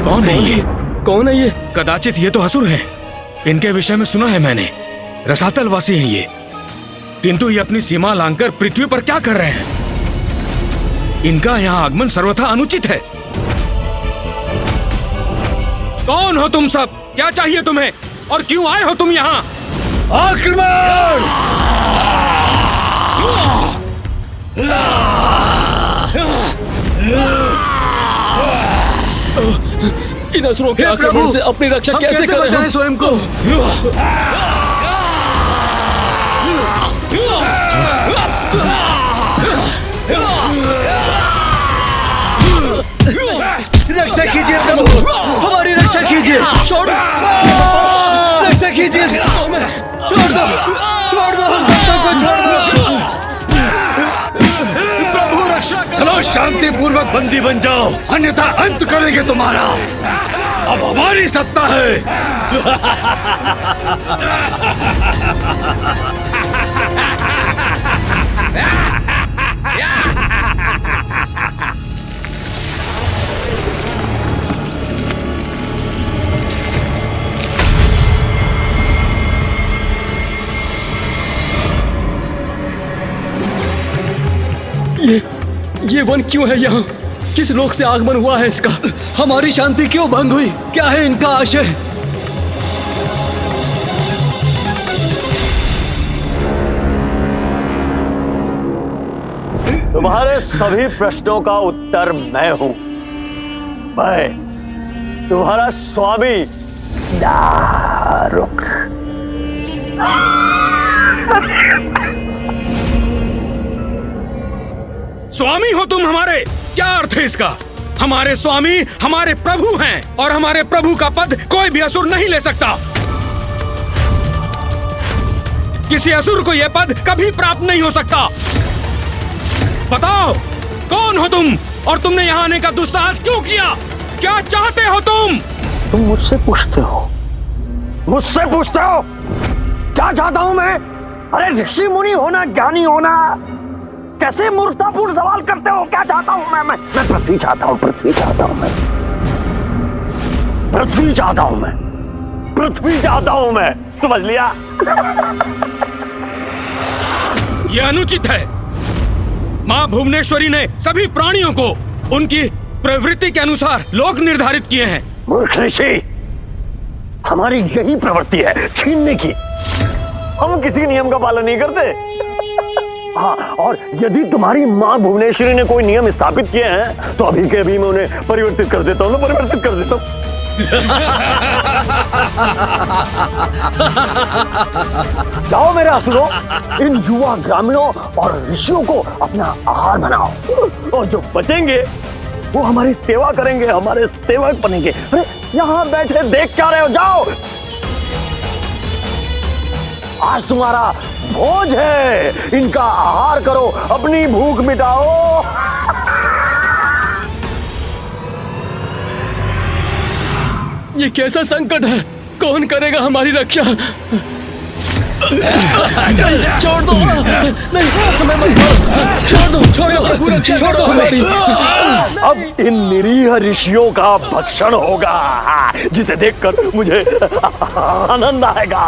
S13: कौन है ये?
S12: कौन है ये?
S13: कदाचित ये तो असुर हैं। इनके विषय में सुना है मैंने, रसातल वासी हैं ये। किंतु ये अपनी सीमा लांघकर पृथ्वी पर क्या कर रहे हैं? इनका यहाँ आगमन सर्वथा अनुचित है। कौन हो तुम सब? क्या चाहिए तुम्हें और क्यों आए हो तुम यहाँ?
S14: आक्रमण!
S12: इन असुरों के आक्रमण से अपनी रक्षा कैसे करें
S3: बचाएं स्वयं को?
S14: रक्षा कीजिए प्रभु, हमारी रक्षा कीजिए।
S12: छोड़ दो,
S14: रक्षा कीजिए। छोड़ दो, छोड़ दो, हम सबको छोड़ दो।
S13: प्रभु रक्षा करो।
S14: चलो शांति पूर्वक बंदी बन जाओ, अन्यथा अंत करेंगे तुम्हारा। अब हमारी सत्ता है।
S12: ये वन क्यों है यहाँ? किस लोक से आगमन हुआ है इसका?
S3: हमारी शांति क्यों भंग हुई? क्या है इनका आशय?
S14: तुम्हारे सभी प्रश्नों का उत्तर मैं हूं। मैं तुम्हारा स्वामी दारुक।
S13: स्वामी हो तुम हमारे? क्या अर्थ है इसका? हमारे स्वामी हमारे प्रभु हैं और हमारे प्रभु का पद कोई भी असुर नहीं ले सकता। किसी असुर को यह पद कभी प्राप्त नहीं हो सकता। बताओ कौन हो तुम और तुमने यहाँ आने का दुस्साहस क्यों किया? क्या चाहते हो तुम?
S14: तुम मुझसे पूछते हो? मुझसे पूछते हो क्या चाहता हूं मैं? अरे ऋषि मुनि होना, ज्ञानी होना, कैसे मूर्खतापूर्ण सवाल करते हो? क्या चाहता हूं मैं पृथ्वी चाहता हूं, पृथ्वी चाहता हूं मैं, पृथ्वी चाहता हूं मैं, पृथ्वी चाहता हूं मैं, समझ लिया?
S13: यह अनुचित है। मां भुवनेश्वरी ने सभी प्राणियों को उनकी प्रवृत्ति के अनुसार लोक निर्धारित किए हैं।
S14: मूर्ख ऋषि, हमारी यही प्रवृत्ति है छीनने की। हम किसी नियम का पालन नहीं करते। हाँ, और यदि तुम्हारी मां भुवनेश्वरी ने कोई नियम स्थापित किए हैं तो अभी के अभी मैं उन्हें परिवर्तित कर देता हूँ, परिवर्तित कर देता हूँ। जाओ मेरे असुरों, इन युवा ग्रामीणों और ऋषियों को अपना आहार बनाओ, और जो बचेंगे वो हमारी सेवा करेंगे, हमारे सेवक बनेंगे। अरे यहाँ बैठे देख क्या रहे हो? जाओ, आज तुम्हारा भोज है, इनका आहार करो, अपनी भूख मिटाओ।
S12: ये कैसा संकट है? कौन करेगा हमारी रक्षा? छोड़ दो, नहीं हमें मत मारो, छोड़ दो, छोड़ दो हमारी।
S14: अब इन निरीह ऋषियों का भक्षण होगा, जिसे देखकर मुझे आनंद आएगा।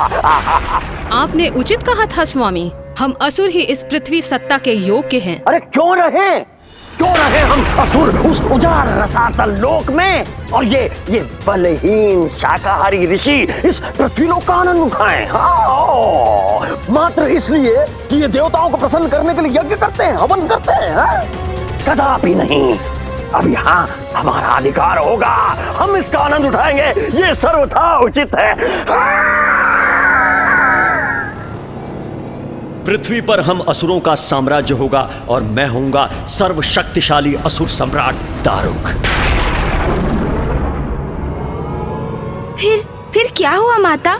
S11: आपने उचित कहा था स्वामी, हम असुर ही इस पृथ्वी सत्ता के योग्य हैं।
S14: अरे क्यों रहे हम असुर उस उजाड़ रसातल लोक में, और ये बलहीन शाकाहारी ऋषि इस पृथ्वी लोक का आनंद उठाएं। हाँ, मात्र इसलिए कि ये देवताओं को प्रसन्न करने के लिए यज्ञ करते हैं, हवन करते हैं। हाँ? कदापि नहीं। अब यहाँ हमारा अधिकार होगा, हम इसका आनंद उठाएंगे, ये सर्वथा उचित है।
S16: पृथ्वी पर हम असुरों का साम्राज्य होगा और मैं होऊंगा सर्वशक्तिशाली असुर सम्राट दारुक।
S1: फिर क्या हुआ माता?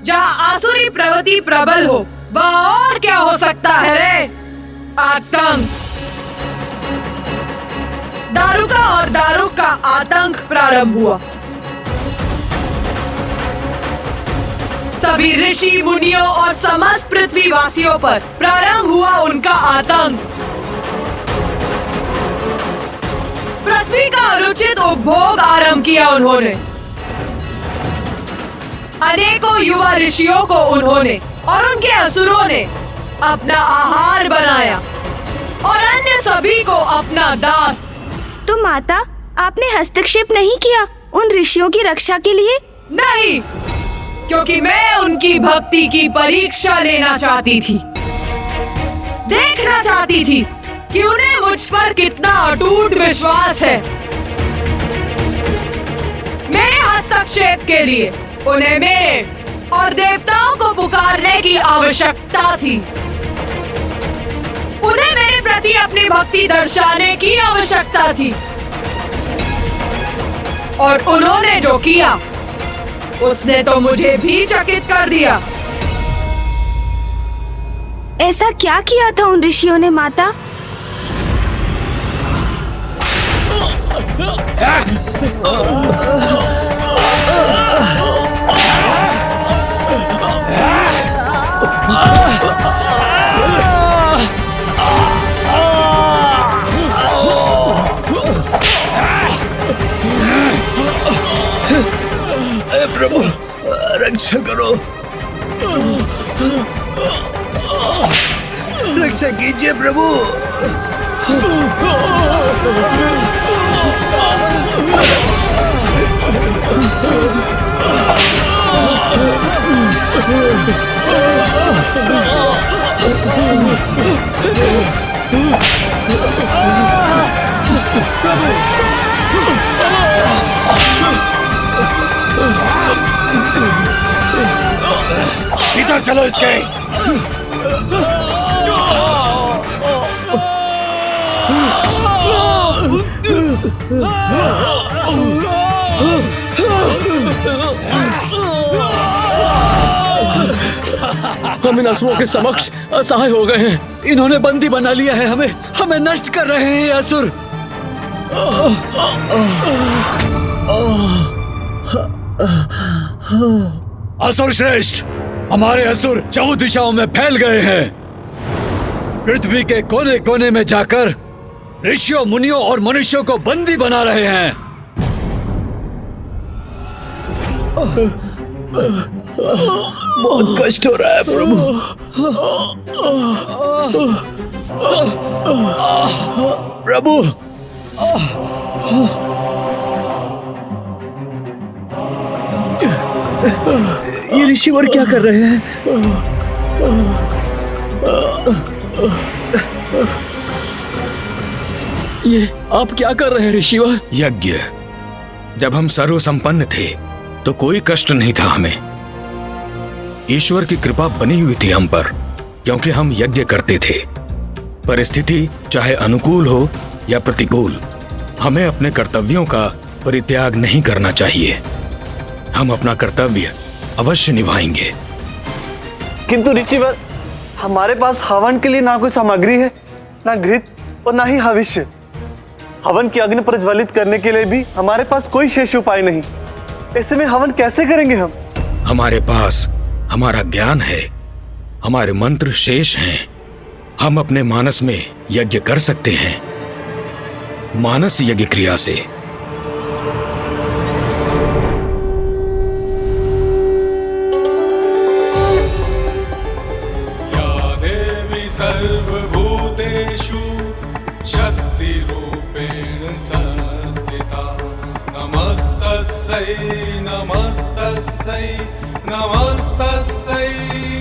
S2: जहाँ आसुरी प्रवृत्ति प्रबल हो, वह और क्या हो सकता है रे? आतंक। दारुका और दारुक का आतंक प्रारंभ हुआ। सभी ऋषि मुनियों और समस्त पृथ्वीवासियों पर प्रारंभ हुआ उनका आतंक। पृथ्वी का अनुचित उपभोग आरंभ किया उन्होंने। अनेकों युवा ऋषियों को उन्होंने और उनके असुरों ने अपना आहार बनाया और अन्य सभी को अपना दास।
S1: तो माता, आपने हस्तक्षेप नहीं किया उन ऋषियों की रक्षा के लिए?
S2: नहीं, क्योंकि मैं उनकी भक्ति की परीक्षा लेना चाहती थी, देखना चाहती थी कि उन्हें मुझ पर कितना अटूट विश्वास है। मेरे हस्तक्षेप के लिए उन्हें मेरे और देवताओं को पुकारने की आवश्यकता थी। उन्हें मेरे प्रति अपनी भक्ति दर्शाने की आवश्यकता थी, और उन्होंने जो किया उसने तो मुझे भी चकित कर दिया।
S1: ऐसा क्या किया था उन ऋषियों ने माता?
S3: प्रभु रक्षा करो, रक्षा कीजिए प्रभु।
S13: इधर चलो इसके।
S12: हम इन असुरों के समक्ष असहाय हो गए हैं।
S3: इन्होंने बंदी बना लिया है हमें, हमें नष्ट कर रहे हैं ये असुर।
S13: असुर श्रेष्ठ, हमारे असुर 4 दिशाओं में फैल गए हैं। पृथ्वी के कोने कोने में जाकर ऋषियों, मुनियों और मनुष्यों को बंदी बना रहे हैं।
S3: बहुत कष्ट हो रहा है प्रभु। प्रभु, ये ऋषिवर क्या कर रहे हैं?
S12: ये आप क्या कर रहे हैं ऋषिवर?
S13: यज्ञ। जब हम सर्व संपन्न थे तो कोई कष्ट नहीं था हमें। ईश्वर की कृपा बनी हुई थी हम पर, क्योंकि हम यज्ञ करते थे। परिस्थिति चाहे अनुकूल हो या प्रतिकूल, हमें अपने कर्तव्यों का परित्याग नहीं करना चाहिए। हम अपना कर्तव्य अवश्य निभाएंगे।
S14: किंतु ऋषिवर, हमारे पास हवन के लिए ना कोई सामग्री है, ना घृत और ना ही हविष्य। हवन की अग्नि प्रज्वलित करने के लिए भी हमारे पास कोई शेष उपाय नहीं। ऐसे में हवन कैसे करेंगे हम?
S13: हमारे पास हमारा ज्ञान है, हमारे मंत्र शेष हैं। हम अपने मानस में यज्ञ कर सकते हैं। मानस यज्ञ क्रिया से।
S17: या देवी सर्वभूतेषु शक्तिरूपेण संस्थिता, नमस्तस्यै नमस्तस्यै नमस्तस्यै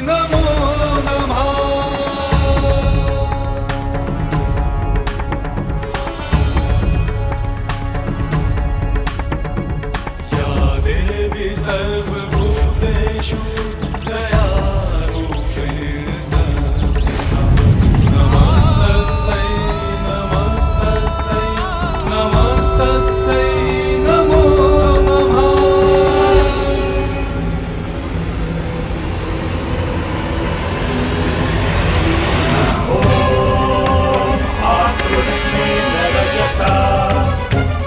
S17: नमो नमः। या देवी सर्वभूतेषु दयारूपेण संस्थिता, नमस्तस्यै नमस्तस्यै नमस्तस्यै नमो नमः।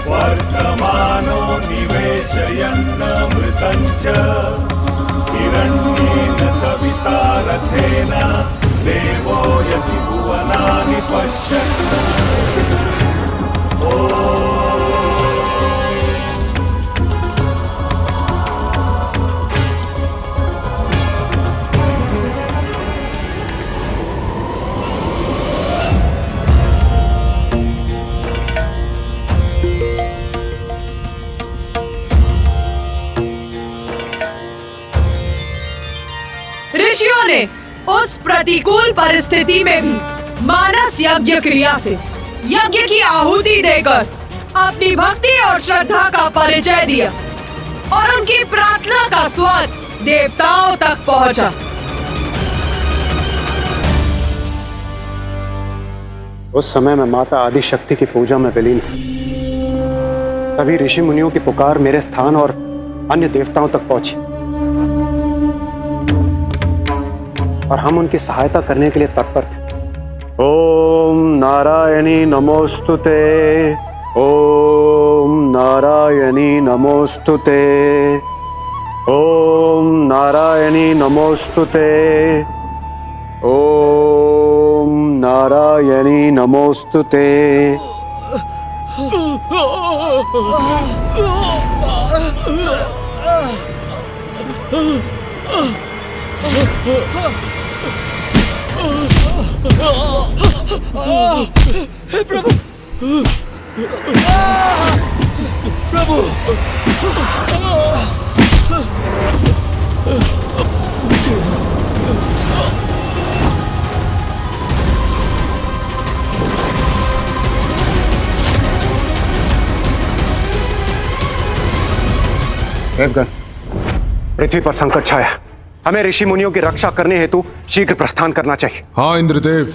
S17: वर्तमानो निवेशयन्नमृतं च हिरण्येन सविता रथेन देवो यति भुवनानि पश्यन्।
S2: ऋषियों ने उस प्रतिकूल परिस्थिति में भी मानस यज्ञ क्रिया से यज्ञ की आहुति देकर अपनी भक्ति और श्रद्धा का परिचय दिया और उनकी प्रार्थना का स्वर देवताओं तक पहुंचा।
S14: उस समय मैं माता आदि शक्ति की पूजा में विलीन था। तभी ऋषि मुनियों की पुकार मेरे स्थान और अन्य देवताओं तक पहुंची और हम उनकी सहायता करने के लिए तत्पर थे। ओम नारायणी नमोस्तुते, ओम नारायणी नमोस्तुते, ओम नारायणी नमोस्तुते, ओम नारायणी नमोस्तुते।
S3: हे प्रभु, प्रभु,
S14: देवगण, पृथ्वी पर संकट छाया। हमें ऋषि मुनियों की रक्षा करने हेतु शीघ्र प्रस्थान करना चाहिए।
S7: हाँ इंद्रदेव,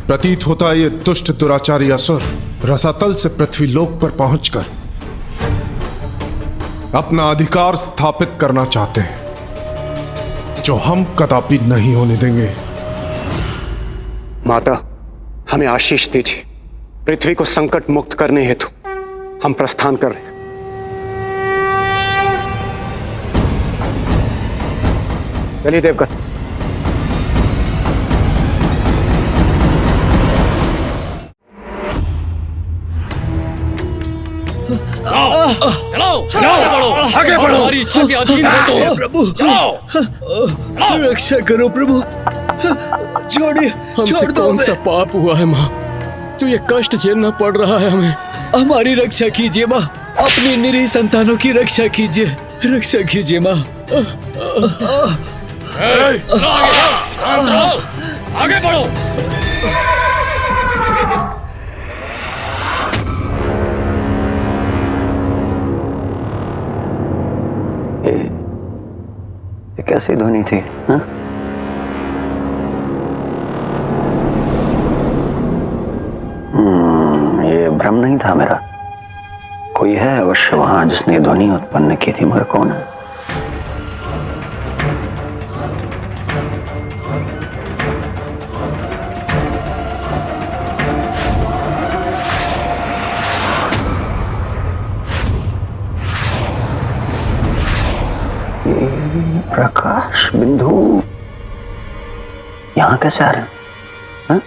S7: प्रतीत होता है ये दुष्ट दुराचारी असुर रसातल से पृथ्वीलोक पर पहुंचकर अपना अधिकार स्थापित करना चाहते हैं, जो हम कदापि नहीं होने देंगे।
S14: माता, हमें आशीष दीजिए। पृथ्वी को संकट मुक्त करने हेतु हम प्रस्थान कर रहे हैं। चलिए देवगन।
S16: चलो
S14: आगे बढ़ो।
S16: हमारी इच्छा के अधीन हो तो
S3: प्रभु रक्षा करो प्रभु, छोड़िए,
S12: हमसे
S3: छोड़ दो
S12: कौन सा
S3: हमें।
S12: पाप हुआ है माँ, जो ये कष्ट झेलना पड़ रहा है हमें?
S3: हमारी रक्षा कीजिए माँ, अपनी निरीह संतानों की रक्षा कीजिए, रक्षा कीजिए माँ।
S16: आगे बढ़ो।
S14: ये कैसी ध्वनि थी? हाँ? ये भ्रम नहीं था मेरा। कोई है अवश्य वहां जिसने ध्वनि उत्पन्न की थी, मगर कौन है? प्रकाश बिंदु यहां कैसे आ रहे हैं? हाँ?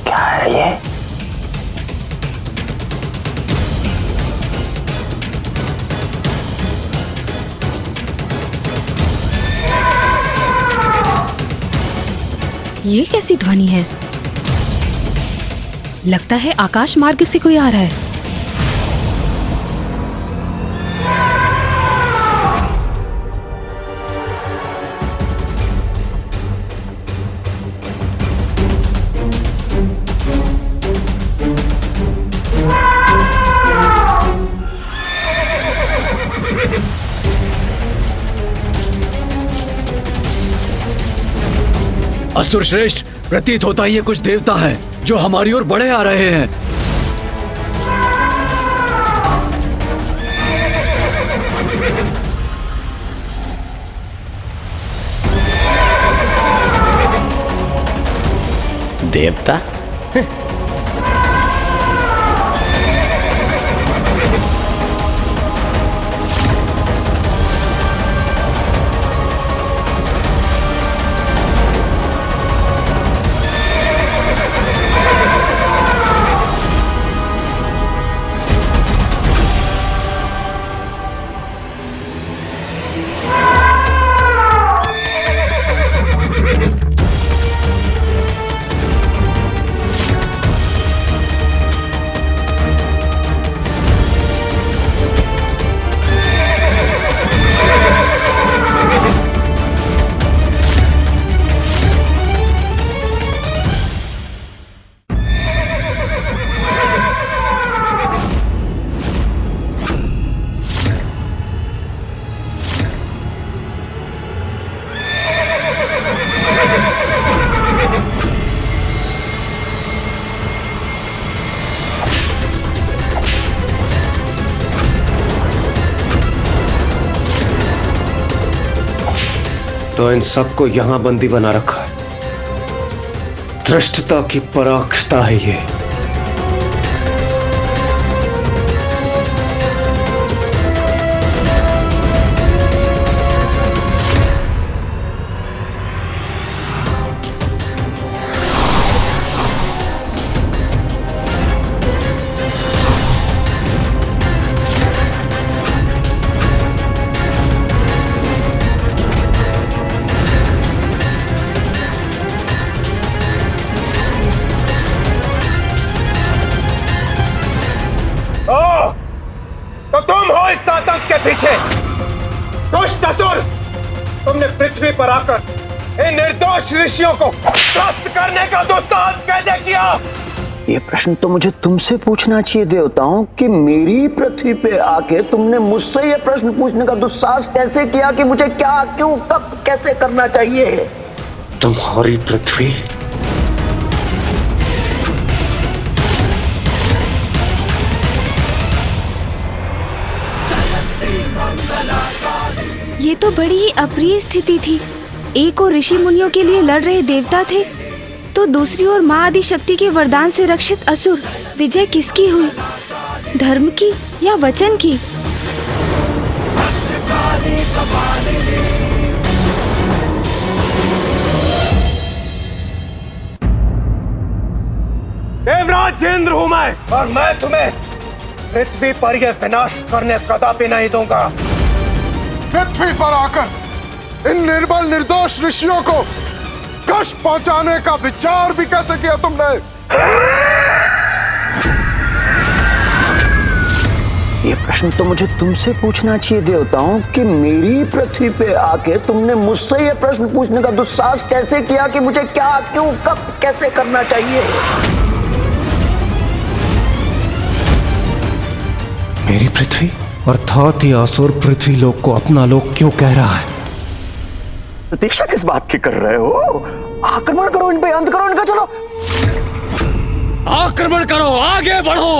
S14: क्या है ये?
S11: ये कैसी ध्वनि है? लगता है आकाश मार्ग से कोई आ रहा है।
S3: असुर श्रेष्ठ, प्रतीत होता है ये कुछ देवता हैं जो हमारी ओर बढ़े आ रहे हैं।
S16: देवता?
S14: तो इन सबको यहां बंदी बना रखा है। धृष्टता की पराकाष्ठा है ये।
S13: तो तुम हो इस आतंक के पीछे। दुष्ट असुर, तुमने पृथ्वी पर आकर इन निर्दोष ऋषियों को त्रस्त करने का दुस्साहस कैसे किया?
S14: ये प्रश्न तो मुझे तुमसे पूछना चाहिए देवताओं कि मेरी पृथ्वी पे आके तुमने मुझसे ये प्रश्न पूछने का दुस्साहस कैसे किया कि मुझे क्या, क्यों, कब, कैसे करना चाहिए?
S16: तुम्हारी पृथ्वी
S1: ये तो बड़ी ही अप्रिय स्थिति थी। एक और ऋषि मुनियों के लिए लड़ रहे देवता थे, तो दूसरी ओर माँ आदि शक्ति के वरदान से रक्षित असुर। विजय किसकी हुई, धर्म की या वचन की?
S14: देवराज इंद्र हूं मैं, और मैं तुम्हें पृथ्वी पर यह विनाश करने कदापि नहीं दूंगा।
S7: पृथ्वी पर आकर इन निर्बल निर्दोष ऋषियों को कष्ट पहुंचाने का विचार भी कैसे किया तुमने?
S14: ये प्रश्न तो मुझे तुमसे पूछना चाहिए देवताओं कि मेरी पृथ्वी पे आके तुमने मुझसे ये प्रश्न पूछने का दुस्साहस कैसे किया कि मुझे क्या, क्यों, कब, कैसे करना चाहिए?
S13: मेरी पृथ्वी अर्थात ये असुर पृथ्वी लोक को अपना लोक क्यों कह रहा है?
S14: प्रतीक्षा किस बात की कर रहे हो? आक्रमण करो इन पे, अंत करो इनका। चलो
S12: आक्रमण करो, आगे बढ़ो।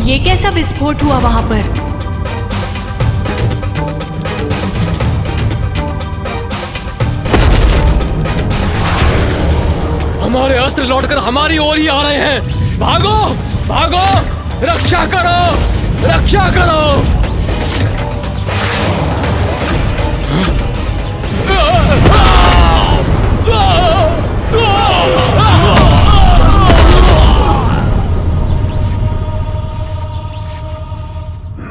S18: ये कैसा विस्फोट हुआ वहां पर?
S12: हमारे अस्त्र लौटकर हमारी ओर ही आ रहे हैं। भागो भागो, रक्षा करो, रक्षा करो।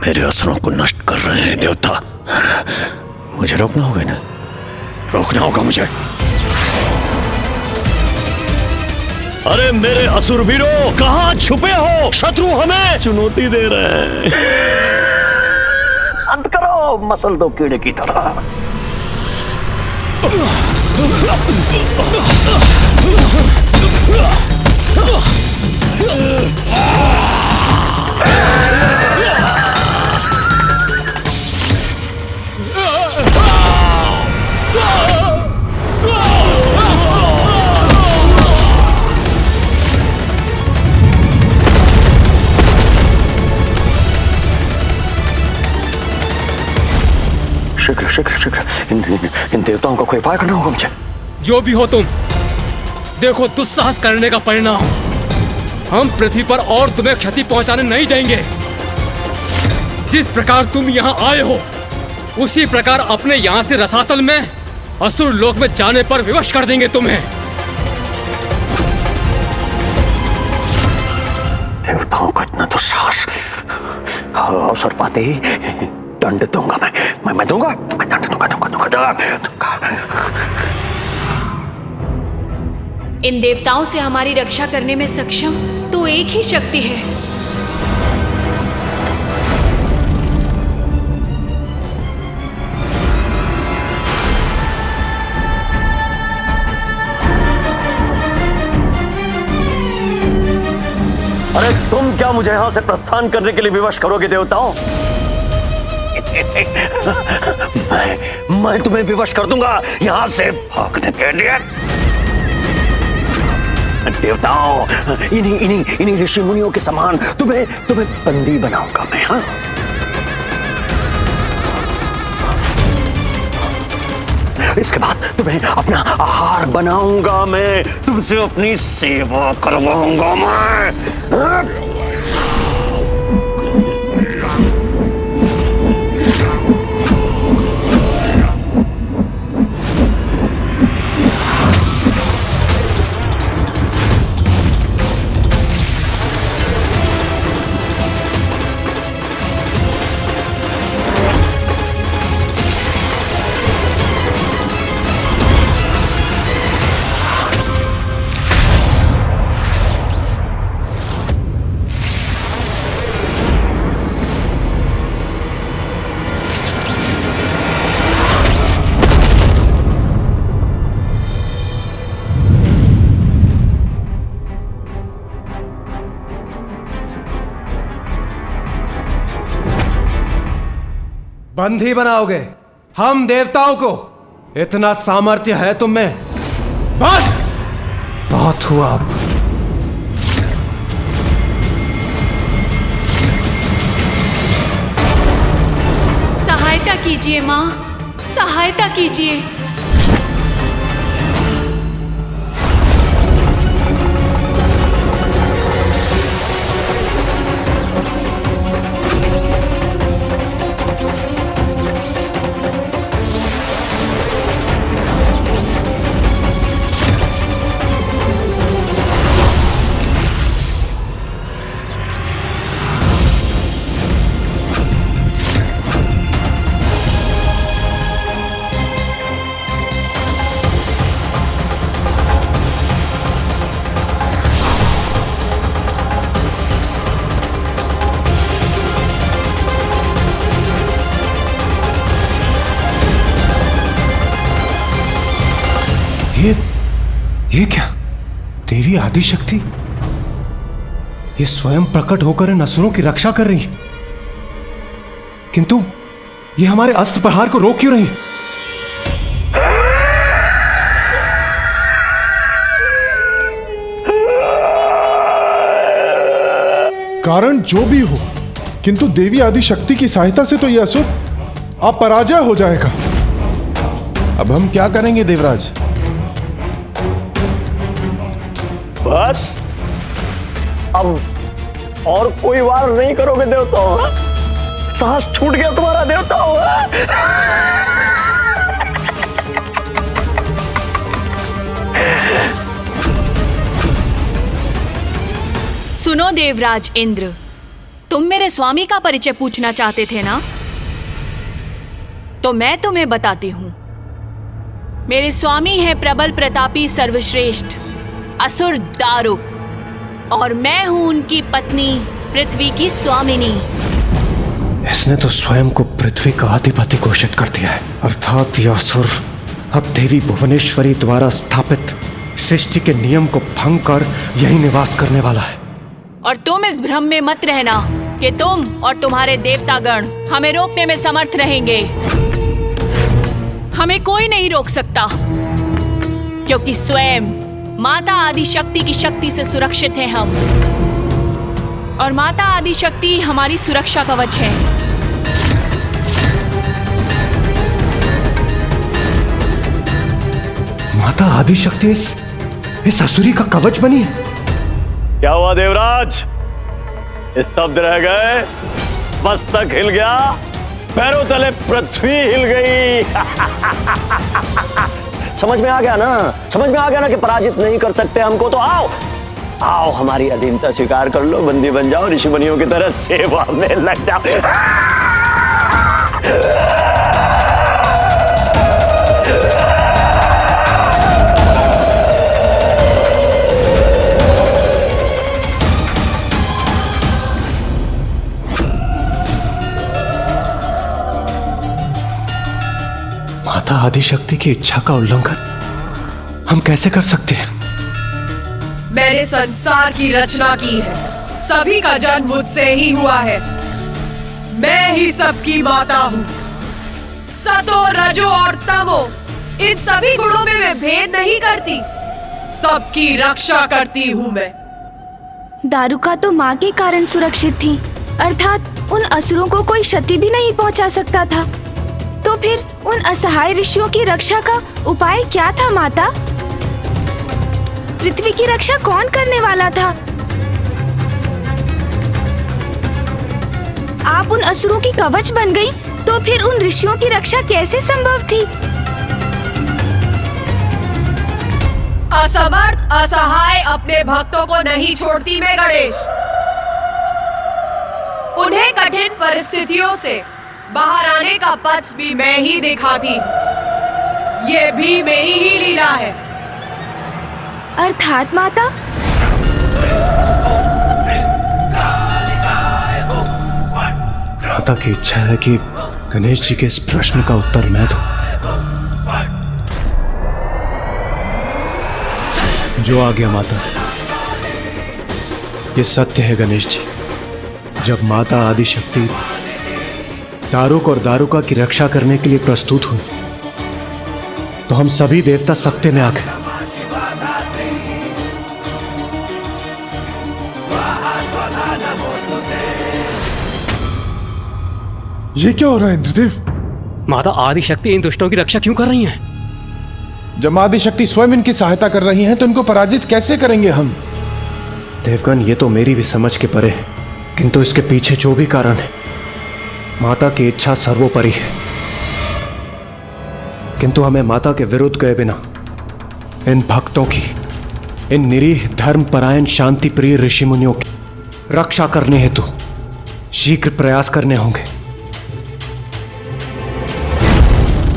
S14: मेरे असुरों को नष्ट कर रहे हैं देवता। मुझे रोकना होगा ना, रोकना होगा मुझे।
S16: अरे मेरे असुर वीरों, कहां छुपे हो? शत्रु हमें चुनौती दे रहे हैं।
S14: अंत करो, मसल दो कीड़े की तरह। शीघ्र शीघ्र शीघ्र इन देवताओं का कोई उपाय करना होगा मुझे।
S12: जो भी हो तुम, देखो दुस्साहस करने का परिणाम। हम पृथ्वी पर और तुम्हें क्षति पहुंचाने नहीं देंगे। जिस प्रकार तुम यहाँ आए हो, उसी प्रकार अपने यहाँ से रसातल में असुर लोक में जाने पर विवश कर देंगे तुम्हें।
S14: देवताओं का इतना दुस्साहस, अवसर पाते ही दंड दूंगा मैं दूंगा, मैं दंड दूंगा।
S18: इन देवताओं से हमारी रक्षा करने में सक्षम तो एक ही शक्ति है।
S16: अरे तुम क्या मुझे यहां से प्रस्थान करने के लिए विवश करोगे देवताओं?
S14: मैं तुम्हें विवश कर दूंगा यहां से भागने के लिए। देवताओं, इन्हीं ऋषि मुनियों के समान तुम्हें बंदी बनाऊंगा मैं। हाँ, इसके बाद तुम्हें अपना आहार बनाऊंगा मैं, तुमसे अपनी सेवा करवाऊंगा मैं। बंदी बनाओगे हम देवताओं को? इतना सामर्थ्य है तुम में? बस बहुत हुआ अब।
S18: सहायता कीजिए माँ, सहायता कीजिए।
S14: ये क्या? देवी आदिशक्ति ये स्वयं प्रकट होकर इन असुरों की रक्षा कर रही है, किंतु ये हमारे अस्त्र प्रहार को रोक क्यों रही?
S7: कारण जो भी हो, किंतु देवी आदिशक्ति की सहायता से तो यह असुर अपराजय हो जाएगा। अब हम क्या करेंगे देवराज?
S16: बस अब और कोई वार नहीं करोगे देवताओं? साहस छूट गया तुम्हारा देवताओं?
S18: सुनो देवराज इंद्र, तुम मेरे स्वामी का परिचय पूछना चाहते थे ना? तो मैं तुम्हें बताती हूं। मेरे स्वामी है प्रबल प्रतापी सर्वश्रेष्ठ असुर दारुक और मैं हूं उनकी पत्नी पृथ्वी की स्वामिनी।
S14: इसने तो स्वयं को पृथ्वी का अधिपति घोषित कर दिया है, अर्थात यह असुर अब देवी भुवनेश्वरी द्वारा स्थापित सृष्टि के नियम को भंग कर यही निवास करने वाला है।
S18: और तुम इस भ्रम में मत रहना कि तुम और तुम्हारे देवतागण हमें रोकने में समर्थ रहेंगे। हमें कोई नहीं रोक सकता, क्योंकि स्वयं माता आदिशक्ति की शक्ति से सुरक्षित हैं हम, और माता आदिशक्ति हमारी सुरक्षा कवच है।
S14: माता आदिशक्ति इस असुरी का कवच बनी है।
S16: क्या हुआ देवराज? स्तब्ध रह गए? मस्तक हिल गया, पैरों तले पृथ्वी हिल गई। समझ में आ गया ना? समझ में आ गया ना कि पराजित नहीं कर सकते हमको? तो आओ आओ हमारी अधीनता स्वीकार कर लो, बंदी बन जाओ, ऋषि मुनियों की तरह सेवा में लग जाओ।
S14: माता आदिशक्ति की इच्छा का उल्लंघन हम कैसे कर सकते हैं?
S2: मैंने संसार की रचना की है, सभी का जन्म मुझसे ही हुआ है। मैं ही सबकी माता हूँ। सतो, रजो और तमो, इन सभी गुणों में मैं भेद नहीं करती, सबकी रक्षा करती हूँ मैं।
S1: दारुका तो माँ के कारण सुरक्षित थी, अर्थात उन असुरों को कोई क्षति भी नहीं पहुँचा सकता था। तो फिर उन असहाय ऋषियों की रक्षा का उपाय क्या था माता? पृथ्वी की रक्षा कौन करने वाला था? आप उन असुरों की कवच बन गई, तो फिर उन ऋषियों की रक्षा कैसे संभव थी?
S2: असमर्थ असहाय अपने भक्तों को नहीं छोड़ती मैं गणेश। उन्हें कठिन परिस्थितियों से बाहर आने का पथ भी मैं ही दिखाती। ये भी मेरी ही लीला है।
S1: अर्थात माता?
S14: माता की इच्छा है कि गणेश जी के इस प्रश्न का उत्तर मैं दूं। जो आ गया माता, ये सत्य है गणेश जी। जब माता आदिशक्ति
S7: दारुक और दारुका की रक्षा करने के लिए प्रस्तुत हुए तो हम सभी देवता सत्य में आ गए। ये क्या हो रहा है इंद्रदेव?
S12: माता आदिशक्ति इन दुष्टों की रक्षा क्यों कर रही हैं?
S7: जब आदिशक्ति स्वयं इनकी सहायता कर रही हैं तो इनको पराजित कैसे करेंगे हम? देवगण, ये तो मेरी भी समझ के परे है, किंतु इसके पीछे जो भी कारण है, माता की इच्छा सर्वोपरि है। किंतु हमें माता के विरुद्ध गए बिना इन भक्तों की, इन निरीह धर्मपरायण शांति प्रिय ऋषि मुनियों की रक्षा करने हेतु शीघ्र प्रयास करने होंगे।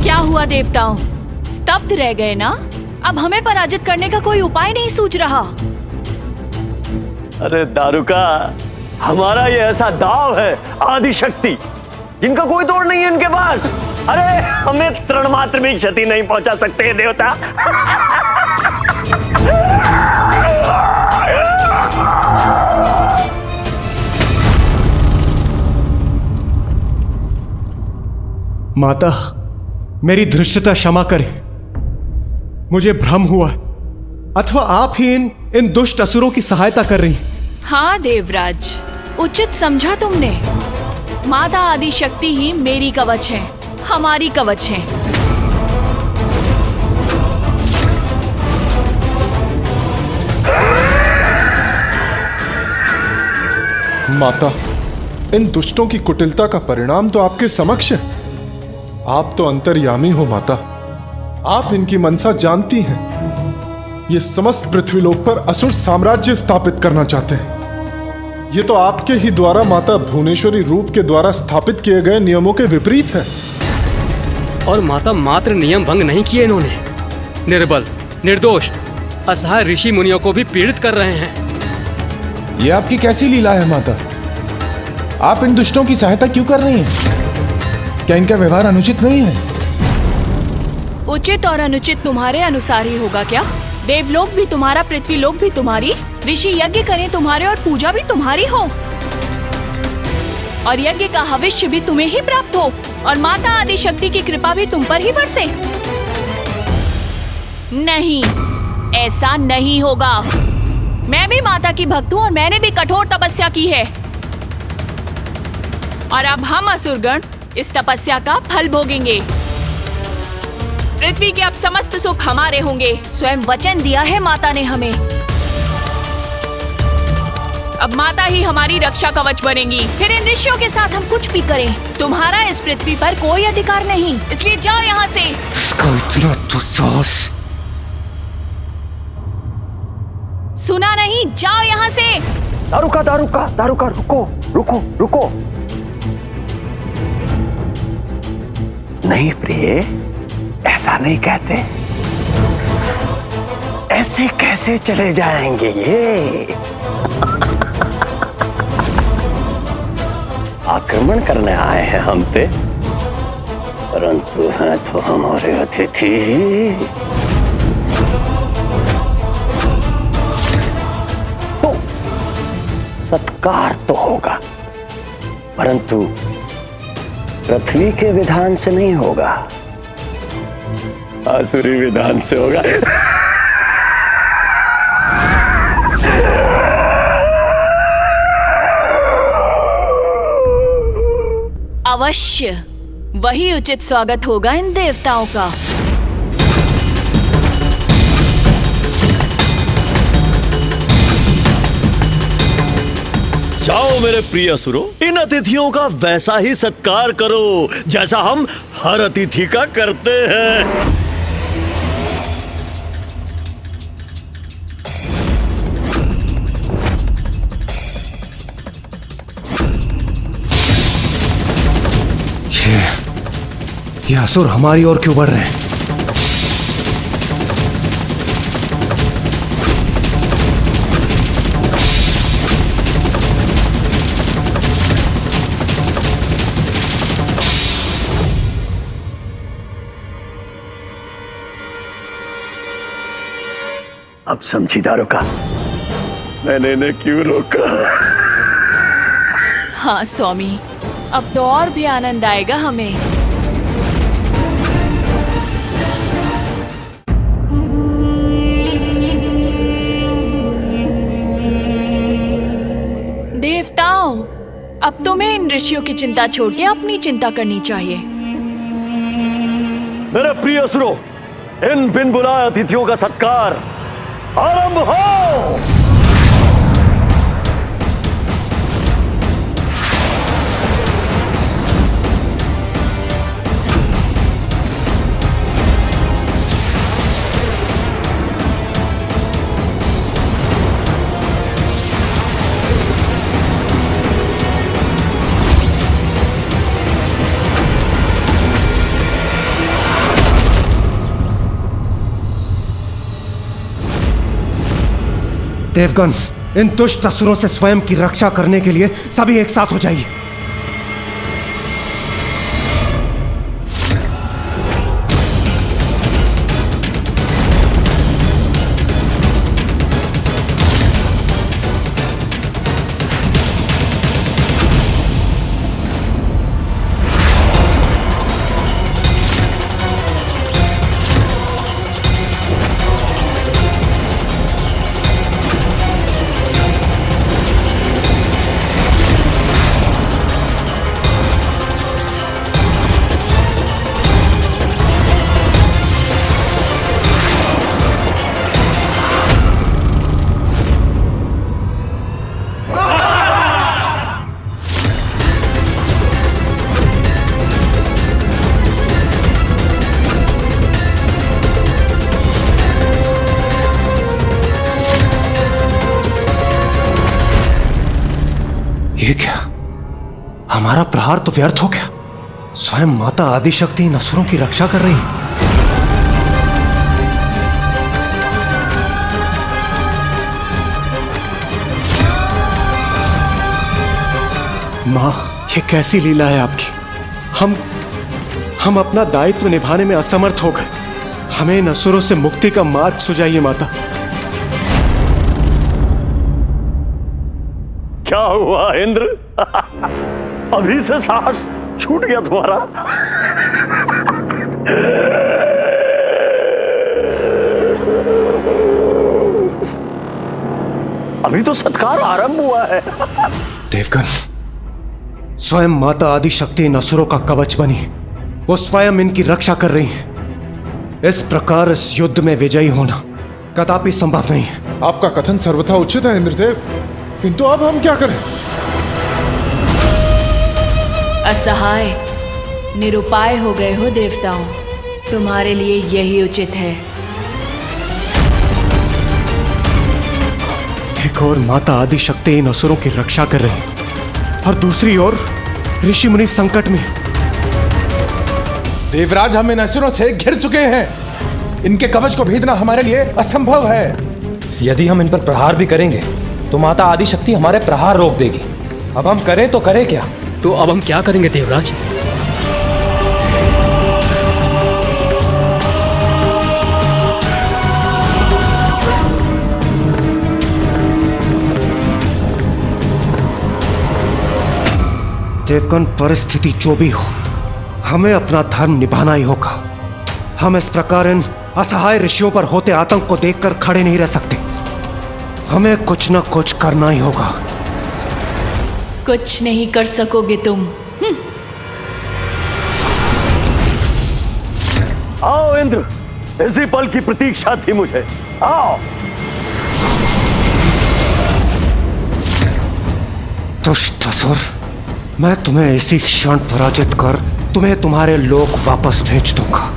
S18: क्या हुआ देवताओं, स्तब्ध रह गए ना? अब हमें पराजित करने का कोई उपाय नहीं सूझ रहा।
S16: अरे दारुका, हमारा ये ऐसा दाव है आदिशक्ति, जिनका कोई तोड़ नहीं है इनके पास। अरे हमें तृण मात्र भी क्षति नहीं पहुंचा सकते हैं देवता। माता, मेरी धृष्टता क्षमा करें, मुझे भ्रम हुआ, अथवा आप ही इन दुष्ट असुरों की सहायता कर रही हैं।
S18: हाँ देवराज, उचित समझा तुमने। माता आदिशक्ति ही मेरी कवच है, हमारी कवच है।
S7: माता, इन दुष्टों की कुटिलता का परिणाम तो आपके समक्ष है। आप तो अंतर्यामी हो माता, आप इनकी मनसा जानती हैं। ये समस्त पृथ्वीलोक पर असुर साम्राज्य स्थापित करना चाहते हैं। ये तो आपके ही द्वारा माता भुवनेश्वरी रूप के द्वारा स्थापित किए गए नियमों के विपरीत है।
S12: और माता मात्र नियम भंग नहीं किए इन्होंने, निर्बल, निर्दोष, असहाय ऋषि मुनियों को भी पीड़ित कर रहे हैं।
S7: ये आपकी कैसी लीला है माता? आप इन दुष्टों की सहायता क्यों कर रही हैं? क्या इनका व्यवहार अनुचित नहीं है?
S18: उचित और अनुचित तुम्हारे अनुसार ही होगा क्या? देवलोक भी तुम्हारा, पृथ्वीलोक भी तुम्हारी, ऋषि यज्ञ करें तुम्हारे और पूजा भी तुम्हारी हो, और यज्ञ का हविष्य भी तुम्हें ही प्राप्त हो, और माता आदिशक्ति की कृपा भी तुम पर ही बरसे। नहीं, ऐसा नहीं होगा। मैं भी माता की भक्त हूँ और मैंने भी कठोर तपस्या की है, और अब हम असुरगण इस तपस्या का फल भोगेंगे। पृथ्वी के अब समस्त सुख हमारे होंगे, स्वयं वचन दिया है माता ने हमें। अब माता ही हमारी रक्षा कवच बनेंगी, फिर इन ऋषियों के साथ हम कुछ भी करें, तुम्हारा इस पृथ्वी पर कोई अधिकार नहीं, इसलिए जाओ यहाँ से।
S10: इसका इतना दुस्साहस!
S18: सुना नहीं? जाओ यहाँ से।
S16: दारुका, दारुका, दारुका, रुको, रुको, रुको। नहीं प्रिय, ऐसा नहीं कहते। ऐसे कैसे चले जाएंगे ये? आक्रमण करने आए हैं हम पे, परंतु हैं तो हमारे अतिथि। तो सत्कार तो होगा, परंतु पृथ्वी के विधान से नहीं होगा, आसुरी विधान से होगा।
S18: अवश्य, वही उचित स्वागत होगा इन देवताओं का।
S16: जाओ मेरे प्रिय असुरों, इन अतिथियों का वैसा ही सत्कार करो जैसा हम हर अतिथि का करते हैं।
S7: ये असुर हमारी ओर क्यों बढ़ रहे हैं?
S16: अब समझी दारुका, मैंने इन्हें क्यों रोका?
S18: हाँ स्वामी, अब तो और भी आनंद आएगा हमें। देवताओं, अब तुम्हें इन ऋषियों की चिंता छोड़ के अपनी चिंता करनी चाहिए।
S14: मेरे प्रिय असुरों, इन बिन बुलाए अतिथियों का सत्कार आरंभ हो।
S16: देवगण, इन दुष्ट असुरों से स्वयं की रक्षा करने के लिए सभी एक साथ हो जाइए। ये क्या? हमारा प्रहार तो व्यर्थ हो गया। स्वयं माता आदिशक्ति इन असुरों की रक्षा कर रही है। मां, ये कैसी लीला है आपकी? हम अपना दायित्व निभाने में असमर्थ हो गए। हमें इन असुरों से मुक्ति का मार्ग सुझाइए माता।
S14: क्या हुआ इंद्र? अभी से साहस छूट गया तुम्हारा? अभी तो सत्कार आरंभ हुआ है।
S16: देवगण, स्वयं माता आदिशक्ति इन असुरों का कवच बनी। वो स्वयं इनकी रक्षा कर रही हैं। इस प्रकार इस युद्ध में विजयी होना कदापि संभव नहीं है।
S7: आपका कथन सर्वथा उचित है इंद्रदेव, किंतु अब हम क्या करें?
S18: असहाय, निरुपाय हो गए हो देवताओं। तुम्हारे लिए यही उचित है।
S16: एक और माता आदिशक्ति इन असुरों की रक्षा कर रही है और दूसरी ओर ऋषि मुनि संकट में।
S19: देवराज, हम इन असुरों से घिर चुके हैं। इनके कवच को भेदना हमारे लिए असंभव है।
S12: यदि हम इन पर प्रहार भी करेंगे तो माता आदिशक्ति हमारे प्रहार रोक देगी। अब हम करें तो करें क्या?
S20: तो अब हम क्या करेंगे देवराज?
S16: देवगण, परिस्थिति जो भी हो, हमें अपना धर्म निभाना ही होगा। हम इस प्रकार इन असहाय ऋषियों पर होते आतंक को देखकर खड़े नहीं रह सकते। हमें कुछ न कुछ करना ही होगा।
S18: कुछ नहीं कर सकोगे तुम।
S14: आओ इंद्र, इसी पल की प्रतीक्षा थी मुझे। आओ।
S16: दुष्ट असुर, मैं तुम्हें इसी क्षण पराजित कर तुम्हें तुम्हारे लोक वापस भेज दूंगा।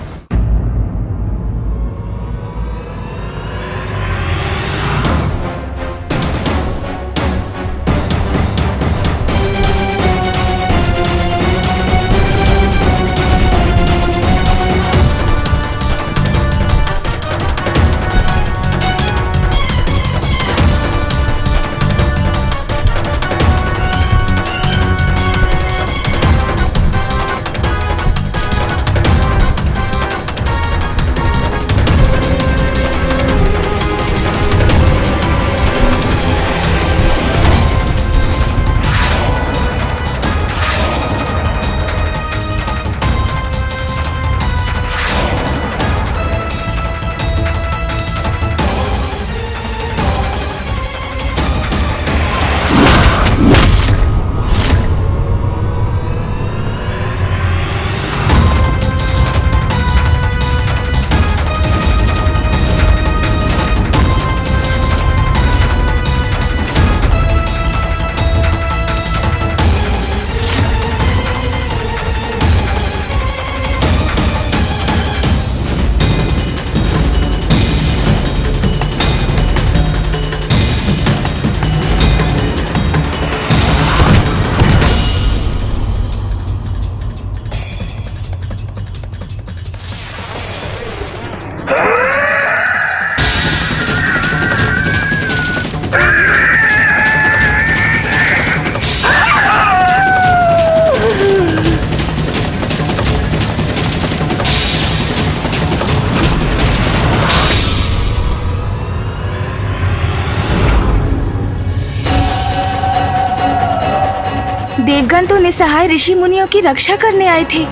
S1: देवगण तो निसहाय ऋषि मुनियों की रक्षा करने आए थे।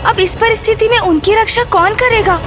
S1: अब इस परिस्थिति में उनकी रक्षा कौन करेगा?